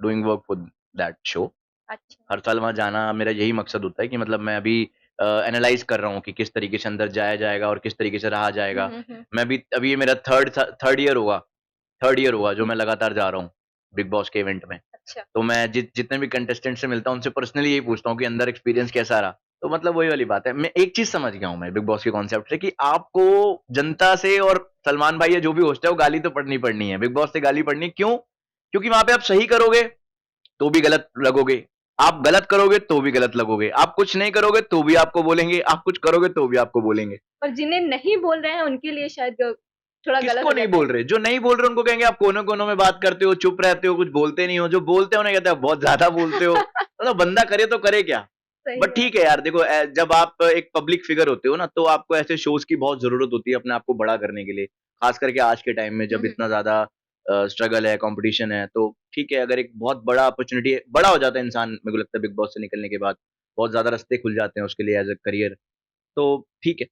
doing work for that show. अच्छा। हर साल वहाँ जाना मेरा यही मकसद होता है कि मतलब मैं अभी एनालाइज़ कर रहा हूँ कि किस तरीके से अंदर जाया जाएगा और किस तरीके से रहा हुँ, जाएगा। हुँ, हुँ। मैं भी अभी ये मेरा थर्ड ईयर हुआ जो मैं लगातार जा रहा हूँ, बिग बॉस के इवेंट में। अच्छा। तो मैं जितने भी कंटेस्टेंट से मिलता हूँ, उनसे पर्सनली यही पूछता हूँ कि अंदर एक्सपीरियंस कैसा रहा? तो मतलब वही वाली बात है। मैं एक चीज़ समझ गया हूँ मैं बिग बॉस के कॉन्सेप्ट से कि आपको जनता से और सलमान भाई या जो भी होस्ट है, वो गाली तो पड़नी पड़नी है। बिग बॉस से गाली पड़नी क्यों? क्योंकि वहाँ पे आप सही करोगे, तो भी गलत लगोगे। आप गलत करोगे, तो भी गलत लगोगे। आप कुछ नहीं करोगे, तो भी आपको बोलेंगे। आप कुछ करोगे, तो भी आपको बोलेंगे। और जिन्हें नहीं बोल रहे हैं, उनके लिए शायद थोड़ा गलत किसको हो नहीं जाता बोल है। रहे? जो नहीं बोल रहे उनको कहेंगे आप कोनों-कोनों में बात करते हो, चुप रहते हो, कुछ बोलते नहीं हो। जो बोलते हो उन्हें कहते हैं बहुत ज़्यादा बोलते हो। मतलब बंदा करे तो करे क्या? सही बट बात। ठीक है यार देखो जब आप एक पब्लिक फिगर होते हो ना, तो आपको ऐसे शोज़ की बहुत ज़रूरत होती है अपने आप को बड़ा करने के लिए। ख़ास करके आज के टाइम में हुँ, जब हुँ। इतना ज़्यादा स्ट्रगल है, कॉम्पिटिशन है, तो ठीक है अगर एक बहुत बड़ा अपॉर्च्युनिटी है बड़ा हो जाता है इंसान मेरे को लगता है बिग बॉस से निकलने के बाद। बहुत ज़्यादा रास्ते खुल जाते हैं उसके लिए एज़ अ करियर। तो ठीक है।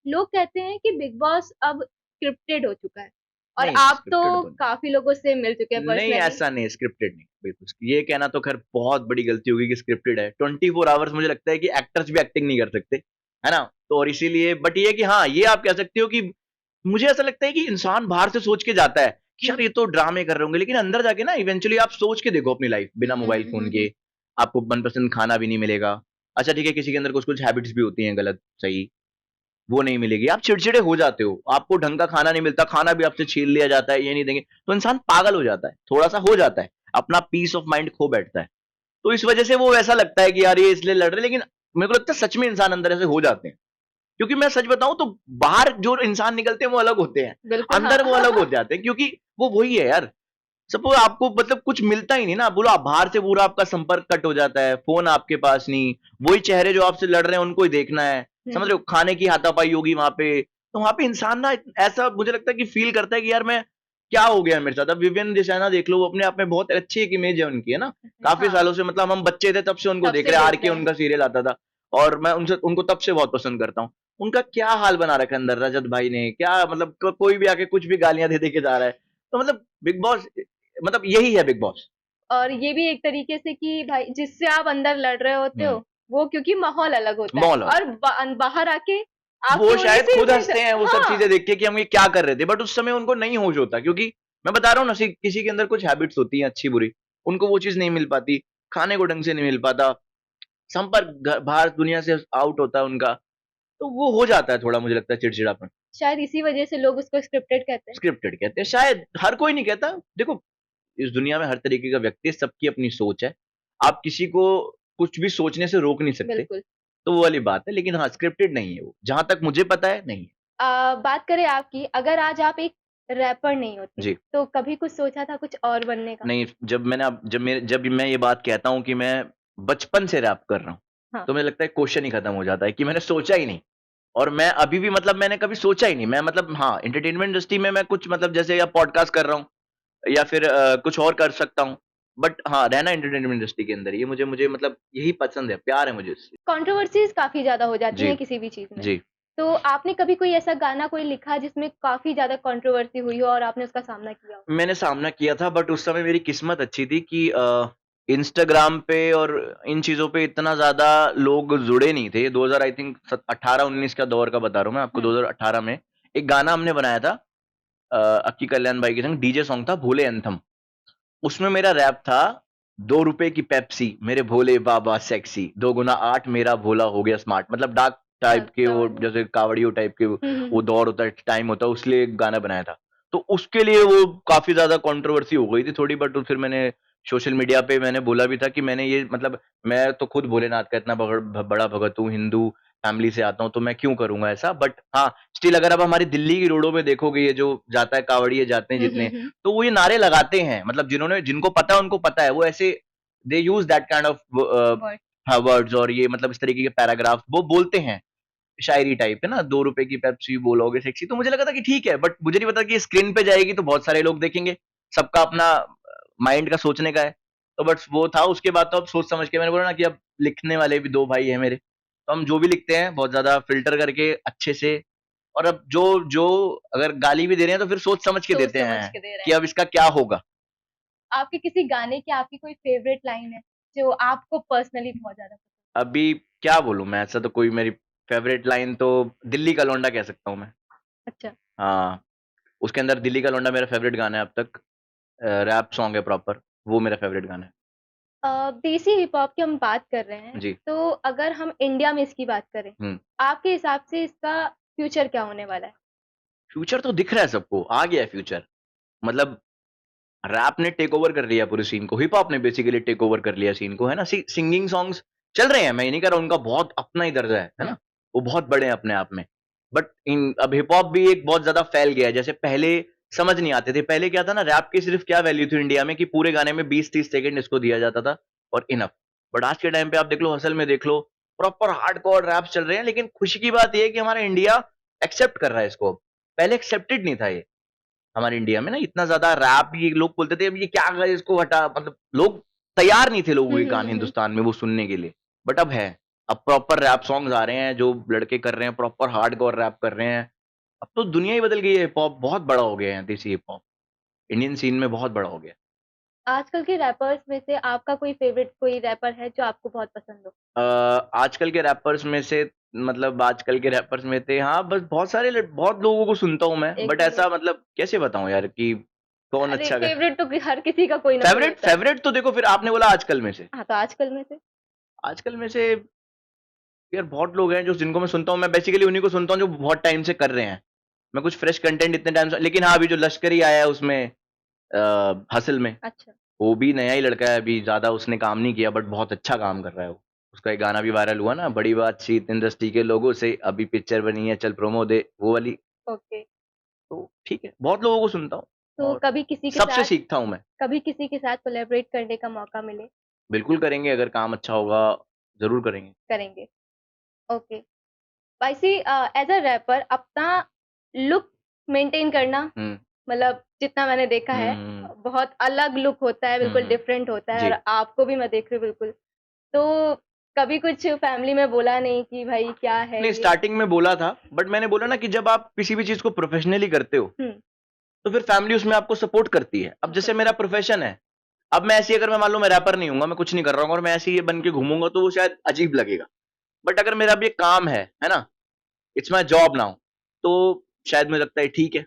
लोग कहते हैं कि बिग बॉस अब स्क्रिप्टेड हो चुका है और नहीं, आप तो स्क्रिप्टेड तो नहीं। काफ़ी लोगों से मिल चुके हैं नहीं, पर्सनली। ऐसा नहीं है, स्क्रिप्टेड नहीं, बिल्कुल। ये कहना तो ख़ैर बहुत बड़ी गलती होगी कि स्क्रिप्टेड है। 24 आवर्स मुझे लगता है कि एक्टर्स भी एक्टिंग नहीं कर सकते, है ना? तो और इसीलिए बट ये है कि हाँ, ये आप कह सकते हो कि मुझे ऐसा लगता है कि इंसान बाहर से सोच के जाता है कि हुँ। यार ये तो ड्रामे कर रहे होंगे, लेकिन अंदर जाके ना इवेंचुअली आप सोच के देखो अपनी लाइफ़ हुँ, बिना हुँ, मोबाइल हुँ, फ़ोन हुँ, के, हुँ। आपको मनपसंद खाना भी नहीं मिलेगा। अच्छा ठीक है, किसी के अंदर कुछ-कुछ हैबिट्स भी होती हैं गलत, सही। वो नहीं मिलेगी, आप चिड़चिड़े हो जाते हो, आपको ढंग का खाना नहीं मिलता, खाना भी आपसे छीन लिया जाता है, ये नहीं देंगे, तो इंसान पागल हो जाता है, थोड़ा सा हो जाता है, अपना पीस ऑफ माइंड खो बैठता है। तो इस वजह से वो वैसा लगता है कि यार ये इसलिए लड़ रहे, लेकिन मेरे को लगता है सच में इंसान अंदर ऐसे हो जाते हैं। क्योंकि मैं सच बताऊं तो बाहर जो इंसान निकलते हैं वो अलग होते हैं, बिल्कुल, अंदर वो अलग हाँ। हो जाते हैं, क्योंकि वो वही है यार। सपोज आपको मतलब कुछ मिलता ही नहीं ना, बोलो आप बाहर से पूरा आपका संपर्क कट हो जाता है, फोन आपके पास नहीं, वही चेहरे जो आपसे लड़ रहे हैं उनको ही देखना है, समझ रहे हो, खाने की हाथापाई होगी वहां पे, तो वहां पे इंसान ना ऐसा मुझे लगता है कि फील करता है कि यार मैं क्या हो गया मेरे साथ। अब विवियन दिशाना देख लो, वो अपने आप में बहुत अच्छी एक इमेज है उनकी, है ना, काफी हाँ, सालों से, मतलब हम बच्चे थे तब से उनको तब देख से रहे हैं, आर देख के रहे हैं। उनका सीरियल आता था, और मैं उनसे उनको तब से बहुत पसंद करता हूँ। उनका क्या हाल बना रखा है अंदर रजत भाई ने, क्या मतलब कोई भी आके कुछ भी गालियां दे दे के जा रहा है, तो मतलब बिग बॉस, मतलब यही है बिग बॉस। और ये भी एक तरीके से कि भाई जिससे आप अंदर लड़ रहे होते हो, हम्म। वो क्योंकि माहौल अलग होता है मॉल और बाहर आके आपकी वो वजह शायद से खुद इतने हंसते हैं वो सब चीजें हाँ, देख के कि हम ये क्या कर रहे थे, बट उस समय उनको नहीं होश होता, क्योंकि मैं बता रहा हूँ ना, किसी के अंदर कुछ हैबिट्स होती हैं अच्छी बुरी, उनको वो चीज नहीं मिल पाती, खाने को ढंग से नहीं मिल पाता, संपर्क बाहर दुनिया से आउट होता है उनका, तो वो हो जाता है थोड़ा, मुझे लगता है चिड़चिड़ापन। शायद इसी वजह से लोग उसको स्क्रिप्टेड कहते हैं। स्क्रिप्टेड कहते हैं शायद, हर कोई नहीं कहता, देखो इस दुनिया में हर तरीके का व्यक्ति है, सबकी अपनी सोच है, आप किसी को कुछ भी सोचने से रोक नहीं सकते, बिल्कुल। तो वो वाली बात है, लेकिन हाँ स्क्रिप्टेड नहीं है वो, जहां तक मुझे पता है नहीं है। बात करें आपकी, अगर आज आप एक रैपर नहीं होती, जी। तो कभी कुछ सोचा था कुछ और बनने का? नहीं, जब मैं ये बात कहता हूँ कि मैं बचपन से रैप कर रहा हूँ, हाँ, तो मुझे लगता है क्वेश्चन ही खत्म हो जाता है कि मैंने सोचा ही नहीं, और मैं अभी भी मतलब मैंने कभी सोचा ही नहीं, मैं मतलब हाँ एंटरटेनमेंट इंडस्ट्री में मैं कुछ मतलब जैसे या पॉडकास्ट कर रहा हूँ, या फिर कुछ और कर सकता हूँ, बट हाँ रहना एंटरटेनमेंट इंडस्ट्री के अंदर, ये मुझे मुझे मतलब यही पसंद है, प्यार है मुझे इससे। कंट्रोवर्सीज़ काफ़ी ज़्यादा हो जाती जी। हैं किसी भी चीज़ में। जी। तो आपने कभी कोई ऐसा गाना कोई लिखा जिसमें काफ़ी ज़्यादा कंट्रोवर्सी हुई हो और आपने उसका सामना किया हो? मैंने सामना किया था, बट उस समय मेरी किस्मत अच्छी थी कि इंस्टाग्राम पे और इन चीज़ों पे इतना ज़्यादा लोग जुड़े नहीं थे। 2000 आई थिंक 18-19 का दौर का बता रहा हूँ मैं आपको, हुँ, 2018 में एक गाना हमने बनाया था अक्की कल्याण भाई के संग, डीजे सॉन्ग था भोले एंथम। उसमें मेरा रैप था, ₹2 की पेप्सी मेरे भोले बाबा सेक्सी, 2 गुना 8 मेरा भोला हो गया स्मार्ट। मतलब डार्क टाइप के अच्छा वो, वाली। जैसे कावड़ियों टाइप के हुँ, हुँ, वो हुँ। दौर होता है, टाइम होता है, उसके लिए एक गाना बनाया था। तो उसके लिए वो काफ़ी ज़्यादा कंट्रोवर्सी हो गई थी थोड़ी, बट फिर मैंने सोशल मीडिया पे मैंने बोला भी था कि मैंने ये मतलब मैं तो खुद भोलेनाथ का इतना बड़ा भगत हूँ, हिंदू फैमिली से आता हूँ, तो मैं क्यों करूँगा ऐसा? बट हाँ, स्टिल अगर आप हमारी दिल्ली की रोडों में देखोगे, ये जो जाता है कावड़िए जाते हैं हुँ, हुँ, जितने, हुँ। तो वो ये नारे लगाते हैं, मतलब जिनको पता है उनको पता है, वो ऐसे they use that kind of word words, और ये मतलब इस तरीके के पैराग्राफ वो बोलते हैं, शायरी टाइप है ना, 2 रुपए की पेप्सी बोलोगे सेक्सी, तो मुझे लगा था कि ठीक है, बट मुझे नहीं पता कि स्क्रीन पे जाएगी तो बहुत सारे लोग देखेंगे, सबका अपना माइंड का सोचने का है, तो बट वो था। उसके बाद तो अब सोच समझ के मैंने बोला ना कि अब लिखने वाले भी 2 भाई हैं मेरे, तो हम जो भी लिखते हैं बहुत ज्यादा फिल्टर करके अच्छे से, और अब जो जो अगर गाली भी दे रहे हैं तो फिर सोच समझ के सोच देते समझ हैं के दे रहे कि हैं। अब इसका क्या होगा। आपके किसी गाने की आपकी कोई फ़ेवरेट लाइन है, जो आपको पर्सनली बहुत ज़्यादा पसंद अभी क्या बोलूं मैं, ऐसा तो कोई मेरी फेवरेट लाइन तो दिल्ली का लौंडा कह सकता हूँ मैं। अच्छा। हाँ, उसके अंदर दिल्ली का लौंडा मेरा फेवरेट गाना है अब तक, रैप सॉन्ग है प्रॉपर, वो मेरा फेवरेट गाना है। देसी हिप हॉप की हम बात कर रहे हैं, जी। तो अगर हम इंडिया में इसकी बात करें, हम्म। आपके हिसाब से इसका फ्यूचर क्या होने वाला है? फ्यूचर तो दिख रहा है सबको, आ गया है फ्यूचर, मतलब रैप ने टेक ओवर कर लिया पूरे सीन को, हिप हॉप ने बेसिकली टेक ओवर कर लिया सीन को, है ना। सिंगिंग सॉन्ग्स चल रहे हैं, मैं ये नहीं कह रहा उनका बहुत अपना ही दर्जा है हुँ, ना, वो बहुत बड़े हैं अपने आप में, बट इन अब हिप हॉप भी एक बहुत ज्यादा फैल गया है, जैसे पहले समझ नहीं आते थे, पहले क्या था ना, रैप की सिर्फ क्या वैल्यू थी इंडिया में कि पूरे गाने में 20-30 सेकंड इसको दिया जाता था और इनफ, बट आज के टाइम पे आप देख लो, हसल में देख लो, प्रॉपर हार्डकोर रैप चल रहे हैं, लेकिन खुशी की बात यह है कि हमारा इंडिया एक्सेप्ट कर रहा है इसको, पहले एक्सेप्टेड नहीं था ये हमारे इंडिया में ना, इतना ज़्यादा रैप ये लोग बोलते थे, अब ये क्या है इसको हटा, मतलब लोग तैयार नहीं थे लोगों हुँ, के हुँ, कान हुँ, हुँ। हिंदुस्तान में वो सुनने के लिए। बट अब है, अब प्रॉपर रैप सॉन्ग्स आ रहे हैं, जो लड़के कर रहे हैं प्रॉपर हार्डकोर रैप कर रहे हैं। अब तो दुनिया ही बदल गई है, हिप हॉप बहुत बड़ा हो गया है, देसी हिप हॉप इंडियन सीन में बहुत बड़ा हो गया है। आजकल के रैपर्स में से आपका कोई फ़ेवरेट कोई रैपर है जो आपको बहुत पसंद हो? आजकल के रैपर्स में से, मतलब आजकल के रैपर्स में थे हाँ, बस बहुत सारे बहुत लोगों को सुनता हूँ मैं, बट 1-2 ऐसा लोग? मतलब कैसे बताऊँ यार कि कौन अरे अच्छा गा। फ़ेवरेट तो हर किसी का कोई ना कोई फेवरेट होता है। फेवरेट तो देखो, फिर आपने बोला आजकल में से, हाँ, तो आजकल में से? आजकल में से यार बहुत लोग हैं जो जिनको मैं सुनता हूँ, मैं बेसिकली उन्हीं को सुनता हूँ जो बहुत टाइम से कर रहे हैं। मैं कुछ फ्रेश कंटेंट इतने टाइम से, लेकिन हाँ अभी जो लश्करी आया है उसमें हसल में, अच्छा। वो भी नया ही लड़का है, अभी ज्यादा उसने काम नहीं किया बट बहुत अच्छा काम कर रहा है वो। उसका एक गाना भी वायरल हुआ ना, बड़ी बातचीत इंडस्ट्री के लोगों से, अभी पिक्चर बनी है चल प्रोमो दे, वो वाली। ओके। तो ठीक है, बहुत लोगों को सुनता हूँ तो और कभी किसी के सबसे साथ सीखता हूँ मैं। कभी किसी के साथ कोलैबोरेट करने का मौका मिले, बिल्कुल करेंगे, अगर काम अच्छा होगा जरूर करेंगे। करेंगे? ओके। वैसे एज़ अ रैपर अपना लुक मेंटेन करना, हम्म मतलब जितना मैंने देखा है, हम्म बहुत अलग लुक होता है, बिल्कुल हम्म। डिफरेंट होता है, जी। और आपको भी मैं देख रही हूँ बिल्कुल। तो कभी कुछ फैमिली में बोला नहीं कि भाई क्या है नहीं, ये? स्टार्टिंग में बोला था, बट मैंने बोला ना कि जब आप किसी भी चीज को प्रोफेशनली करते हो हुँ, तो फिर फैमिली उसमें आपको सपोर्ट करती है। अब जैसे ओके, मेरा प्रोफेशन है, अब मैं ऐसी, अगर मैं मान लो मैं रैपर नहीं हूँ, मैं कुछ नहीं कर रहा हूँ और मैं ऐसे ही ये बन के घूमूंगा तो वो शायद अजीब लगेगा। बट अगर मेरा भी एक काम है ना, इट्स माई जॉब नाउ, तो शायद मुझे लगता है ठीक है।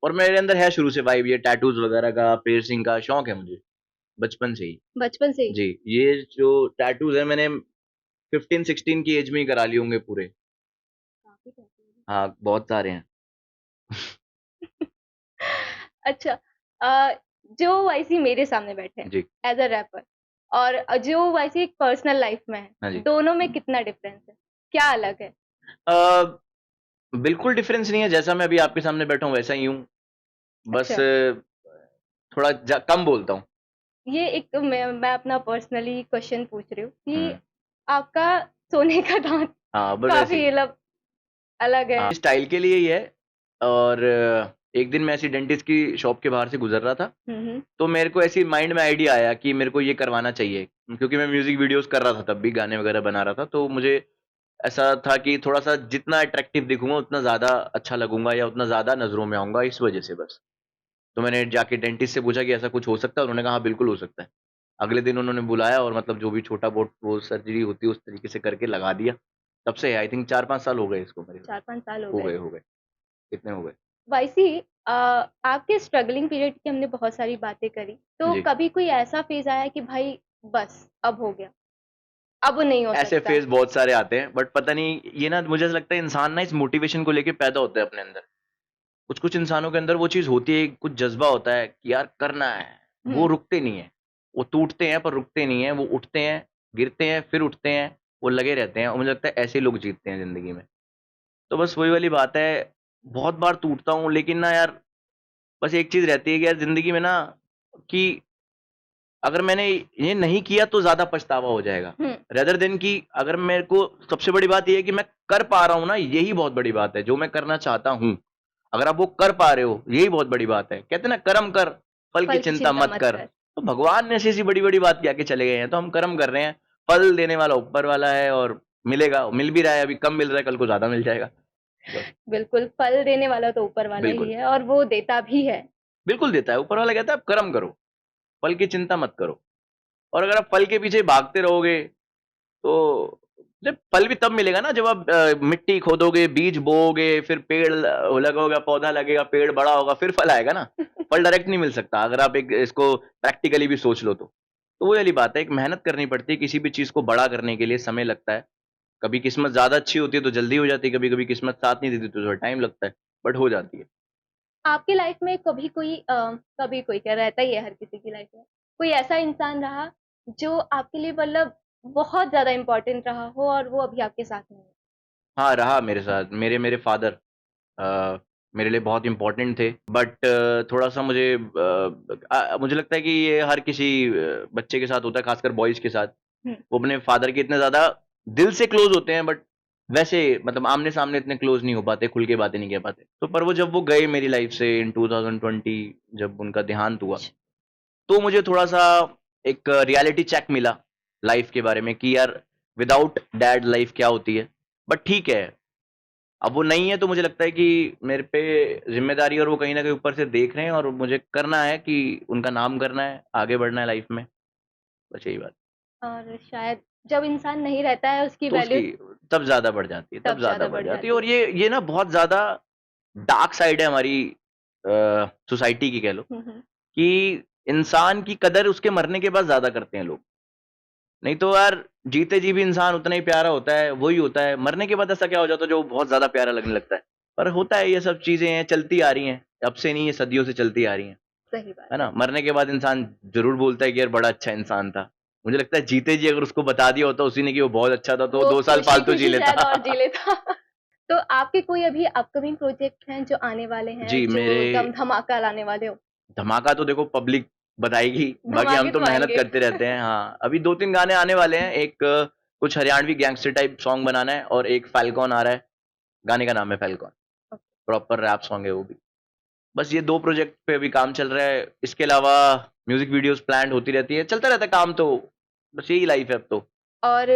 और मेरे अंदर है शुरू से वाइब, ये टैटूज वगैरह का, पियर्सिंग का शौक है मुझे बचपन से ही। बचपन से ही? जी, ये जो टैटूज है मैंने 15-16 की एज में ही करा लिए होंगे पूरे। काफ़ी कहते हैं। हाँ, बहुत सारे हैं। अच्छा, जो वैसे मेरे सामने बैठे हैं जी। एज़ अ रैपर, और जो वैसे एक पर्सनल लाइफ में है, हाँ जी। दोनों में कितना डिफरेंस है? क्या अलग है? अ, बिल्कुल डिफरेंस नहीं है, जैसा मैं अभी आपके सामने बैठा हूँ वैसा ही हूँ। बस अच्छा, थोड़ा कम बोलता हूँ। ये एक मैं अपना पर्सनली क्वेश्चन पूछ रही हूँ कि हम्म। आपका सोने का दाँत हाँ, बस वैसे काफ़ी ही। मतलब अलग है। हाँ, स्टाइल के लिए ही है। और एक दिन मैं ऐसी डेंटिस्ट की शॉप के बाहर से गुजर रहा था, हुँ, हुँ। तो मेरे को ऐसी माइंड में आइडिया आया कि मेरे को ये करवाना चाहिए, क्योंकि मैं म्यूजिक वीडियोस कर रहा था, तब भी गाने वगैरह बना रहा था, तो मुझे ऐसा था कि थोड़ा सा जितना अट्रैक्टिव दिखूंगा उतना ज्यादा अच्छा लगूंगा या उतना ज्यादा नजरों में आऊंगा, इस वजह से बस। तो मैंने जाके डेंटिस्ट से पूछा कि ऐसा कुछ हो सकता है, उन्होंने कहा हाँ बिल्कुल हो सकता है। अगले दिन उन्होंने बुलाया और मतलब जो भी छोटा बहुत वो सर्जरी होती है उस तरीके से करके लगा दिया। तब से आई थिंक 4-5 साल हो गए इसको मेरे। 4-5 साल हो हो गए। गए, हो गए। कितने हो गए? वैसे आपके स्ट्रगलिंग पीरियड की हमने बहुत सारी बातें करी, तो जी। कभी कोई ऐसा फ़ेज़ आया कि भाई बस अब हो गया, अब नहीं हो ऐसे सकता? फेज बहुत सारे आते हैं, बट पता नहीं ये ना, मुझे ऐसा लगता है इंसान ना इस मोटिवेशन को लेके पैदा होता है अपने अंदर। कुछ कुछ इंसानों के अंदर वो चीज होती है, कुछ जज्बा होता है कि यार करना है। वो हुँ, रुकते नहीं है। वो टूटते हैं पर रुकते नहीं है, वो उठते हैं, गिरते हैं, फिर उठते हैं, वो लगे रहते हैं, और मुझे लगता है ऐसे लोग जीतते हैं जिंदगी में। तो बस वही वाली बात है। बहुत बार टूटता हूँ लेकिन ना यार, बस एक चीज रहती है कि यार जिंदगी में ना, कि अगर मैंने ये नहीं किया तो ज्यादा पछतावा हो जाएगा, हुँ, रेदर देन कि अगर मेरे को, सबसे बड़ी बात ये है कि मैं कर पा रहा हूं ना, यही बहुत बड़ी बात है। जो मैं करना चाहता हूं, अगर आप वो कर पा रहे हो, यही बहुत बड़ी बात है। कहते हैं ना, कर्म कर, फल की फल की चिंता चिंता मत मत कर। कर। तो भगवान ने ऐसी ऐसी बड़ी बड़ी बात क्या के चले गए हैं, तो हम कर्म कर रहे हैं। फल देने वाला ऊपर वाला है, और मिलेगा, मिल भी रहा है, अभी कम मिल रहा है, कल को ज्यादा मिल जाएगा। बस। बिल्कुल, फल देने वाला तो ऊपर वाला ही बिल्कुल। है, और वो देता भी है। बिल्कुल देता है, ऊपर वाला कहता है आप कर्म करो, फल की चिंता मत करो। और अगर आप फल के पीछे भागते रहोगे, तो जब फल भी तब मिलेगा ना जब आप मिट्टी खोदोगे, बीज बोओगे, फिर पेड़ लगाओगे, पौधा लगेगा, पेड़ बड़ा होगा, फिर फल आएगा ना। फल डायरेक्ट नहीं मिल सकता, अगर आप एक इसको प्रैक्टिकली भी सोच लो तो वो वाली बात है, एक मेहनत करनी पड़ती है किसी भी चीज को बड़ा करने के लिए, समय लगता है। कभी किस्मत ज्यादा अच्छी होती है तो जल्दी हो जाती है, कभी कभी किस्मत साथ नहीं देती तो थोड़ा टाइम लगता है, बट हो जाती है। आपकी लाइफ में कभी कोई क्या, रहता ही है हर किसी की लाइफ में, कोई ऐसा इंसान रहा जो आपके लिए मतलब बहुत ज़्यादा इम्पोर्टेंट रहा हो और वो अभी आपके साथ नहीं है? हाँ, रहा मेरे साथ, मेरे मेरे फादर मेरे लिए बहुत इम्पोर्टेंट थे, बट थोड़ा सा मुझे लगता है कि ये हर किसी बच्चे के साथ होता है, खासकर बॉयज के साथ। हुँ, वो अपने फादर के इतने ज्यादा दिल से क्लोज होते हैं, बट वैसे मतलब आमने सामने इतने क्लोज नहीं हो पाते, खुल के बातें नहीं कह पाते। तो पर वो जब वो गए मेरी लाइफ से इन 2020, जब उनका देहांत हुआ, अच्छा। तो मुझे थोड़ा सा एक रियलिटी चेक मिला लाइफ के बारे में, कि यार विदाउट डैड लाइफ क्या होती है। बट ठीक है, अब वो नहीं है, तो मुझे लगता है कि मेरे पे जिम्मेदारी, और वो कहीं ना कहीं ऊपर से देख रहे हैं, और मुझे करना है कि उनका नाम करना है, आगे बढ़ना है लाइफ में। बस यही बात। और शायद जब इंसान नहीं रहता है उसकी तो वैल्यू उसकी तब ज्यादा बढ़ जाती है, तब तब ज्यादा ज़्यादा बढ़ बढ़ जाती है। जाती और है। ये ना बहुत ज्यादा डार्क साइड है हमारी सोसाइटी की, कह लो, हुँ, हुँ। कि इंसान की कदर उसके मरने के बाद ज्यादा करते हैं लोग। नहीं तो यार जीते जी भी इंसान उतना ही प्यारा होता है, वही होता है। मरने के बाद ऐसा क्या हो जाता है जो बहुत ज्यादा प्यारा लगने लगता है। पर होता है, ये सब चीजें हैं, चलती आ रही हैं, अब से नहीं, ये सदियों से चलती आ रही हैं, सही बात है है। ना। मरने के बाद इंसान जरूर बोलता है कि यार बड़ा अच्छा इंसान था। मुझे लगता है जीते जी अगर उसको बता दिया होता उसी ने कि वो बहुत अच्छा था, तो वो वो 2 साल खुशी फालतू जी खुशी लेता। शायद और जी लेता। तो आपके कोई अभी अपकमिंग प्रोजेक्ट हैं जो आने वाले हैं, जी, जो मेरे दम धमाका लाने वाले हो? धमाका तो देखो पब्लिक बताएगी, बाकी हम धमाके तो तो मेहनत आएंगे। करते रहते हैं। हाँ, अभी 2-3 गाने आने वाले हैं। एक कुछ हरियाणवी गैंगस्टर टाइप सॉन्ग बनाना है, और एक फैल्कॉन आ रहा है, गाने का नाम है फैल्कॉन, प्रॉपर रैप सॉन्ग है वो भी। बस ये 2 प्रोजेक्ट पे अभी काम चल रहा है। इसके अलावा म्यूजिक वीडियोस प्लान्ड होती रहती है, चलता रहता है काम तो। बस यही लाइफ है अब तो। और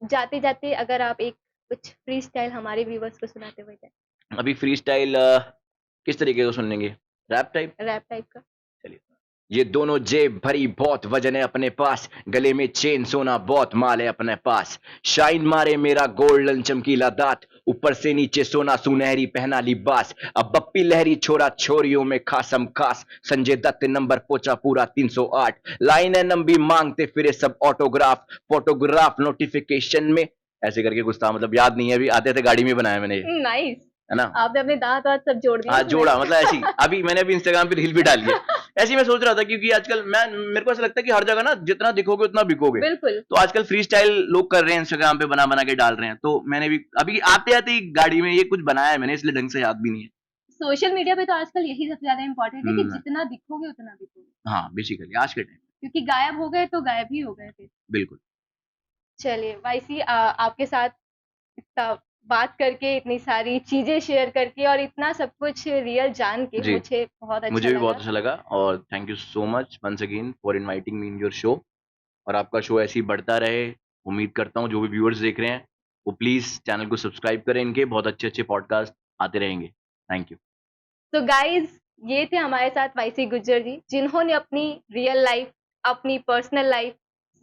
जाते जाते अगर आप एक कुछ फ्री स्टाइल हमारे व्यूवर्स को सुनाते हुए जाए, अभी फ्री स्टाइल किस तरीके को सुनेंगे? Rap type? रैप टाइप का। चलिए। ये दोनों जेब भरी बहुत वजन है अपने पास, गले में चेन सोना बहुत माल है अपने पास, शाइन मारे मेरा गोल्डन चमकीला दांत, ऊपर से नीचे सोना सुनहरी पहना लिबास, अब बप्पी लहरी छोरा छोरियों में खासम खास, संजय दत्त नंबर पोचा पूरा 308, लाइन है नंबी मांगते फिरे सब ऑटोग्राफ, फोटोग्राफ नोटिफिकेशन में, ऐसे करके कुछ था, मतलब याद नहीं है, अभी आते थे गाड़ी में बनाया मैंने ये, नाइस। है ना। आपने अपने दांत वाँत सब जोड़ दिए हाँ, इसमें। जोड़ा मतलब ऐसी अभी मैंने अभी इंस्टाग्राम पे रील भी डाली है। ऐसे ही मैं सोच रहा था, क्योंकि आजकल मेरे को ऐसा लगता है कि हर जगह ना जितना दिखोगे उतना बिकोगे। बिल्कुल। तो आजकल फ्री स्टाइल लोग कर रहे हैं, इंस्टाग्राम पे बना बना के डाल रहे हैं। तो मैंने भी अभी आते आते ही गाड़ी में ये कुछ बनाया है मैंने, इसलिए ढंग से याद भी नहीं है। सोशल मीडिया पे तो आजकल यही सबसे ज़्यादा इम्पोर्टेंट है कि हम्म, जितना दिखोगे उतना बिकोगे। हाँ बेसिकली आज के टाइम। क्योंकि गायब हो गए तो गायब ही हो गए फिर। बिल्कुल। चलिए वाईसी, आपके साथ इतना बात करके, इतनी सारी चीज़ें शेयर करके और इतना सब कुछ रियल जान के जी, मुझे बहुत अच्छा मुझे भी बहुत लगा। अच्छा लगा, और thank you so much once again for inviting me in your show. और आपका शो ऐसे ही बढ़ता रहे। उम्मीद करता हूँ जो भी व्यूअर्स देख रहे हैं वो प्लीज चैनल को सब्सक्राइब करें, इनके बहुत अच्छे अच्छे पॉडकास्ट आते रहेंगे। Thank you. तो गाइस, ये थे हमारे साथ वाईसी गुज्जर जी, जिन्होंने अपनी रियल लाइफ, अपनी पर्सनल लाइफ,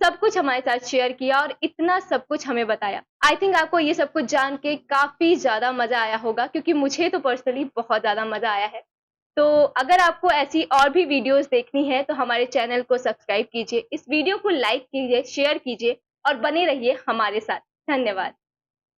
सब कुछ हमारे साथ शेयर किया और इतना सब कुछ हमें बताया। आई थिंक आपको ये सब कुछ जान के काफ़ी ज़्यादा मज़ा आया होगा, क्योंकि मुझे तो पर्सनली बहुत ज़्यादा मज़ा आया है। तो अगर आपको ऐसी और भी वीडियोस देखनी है तो हमारे चैनल को सब्सक्राइब कीजिए, इस वीडियो को लाइक कीजिए, शेयर कीजिए और बने रहिए हमारे साथ। धन्यवाद।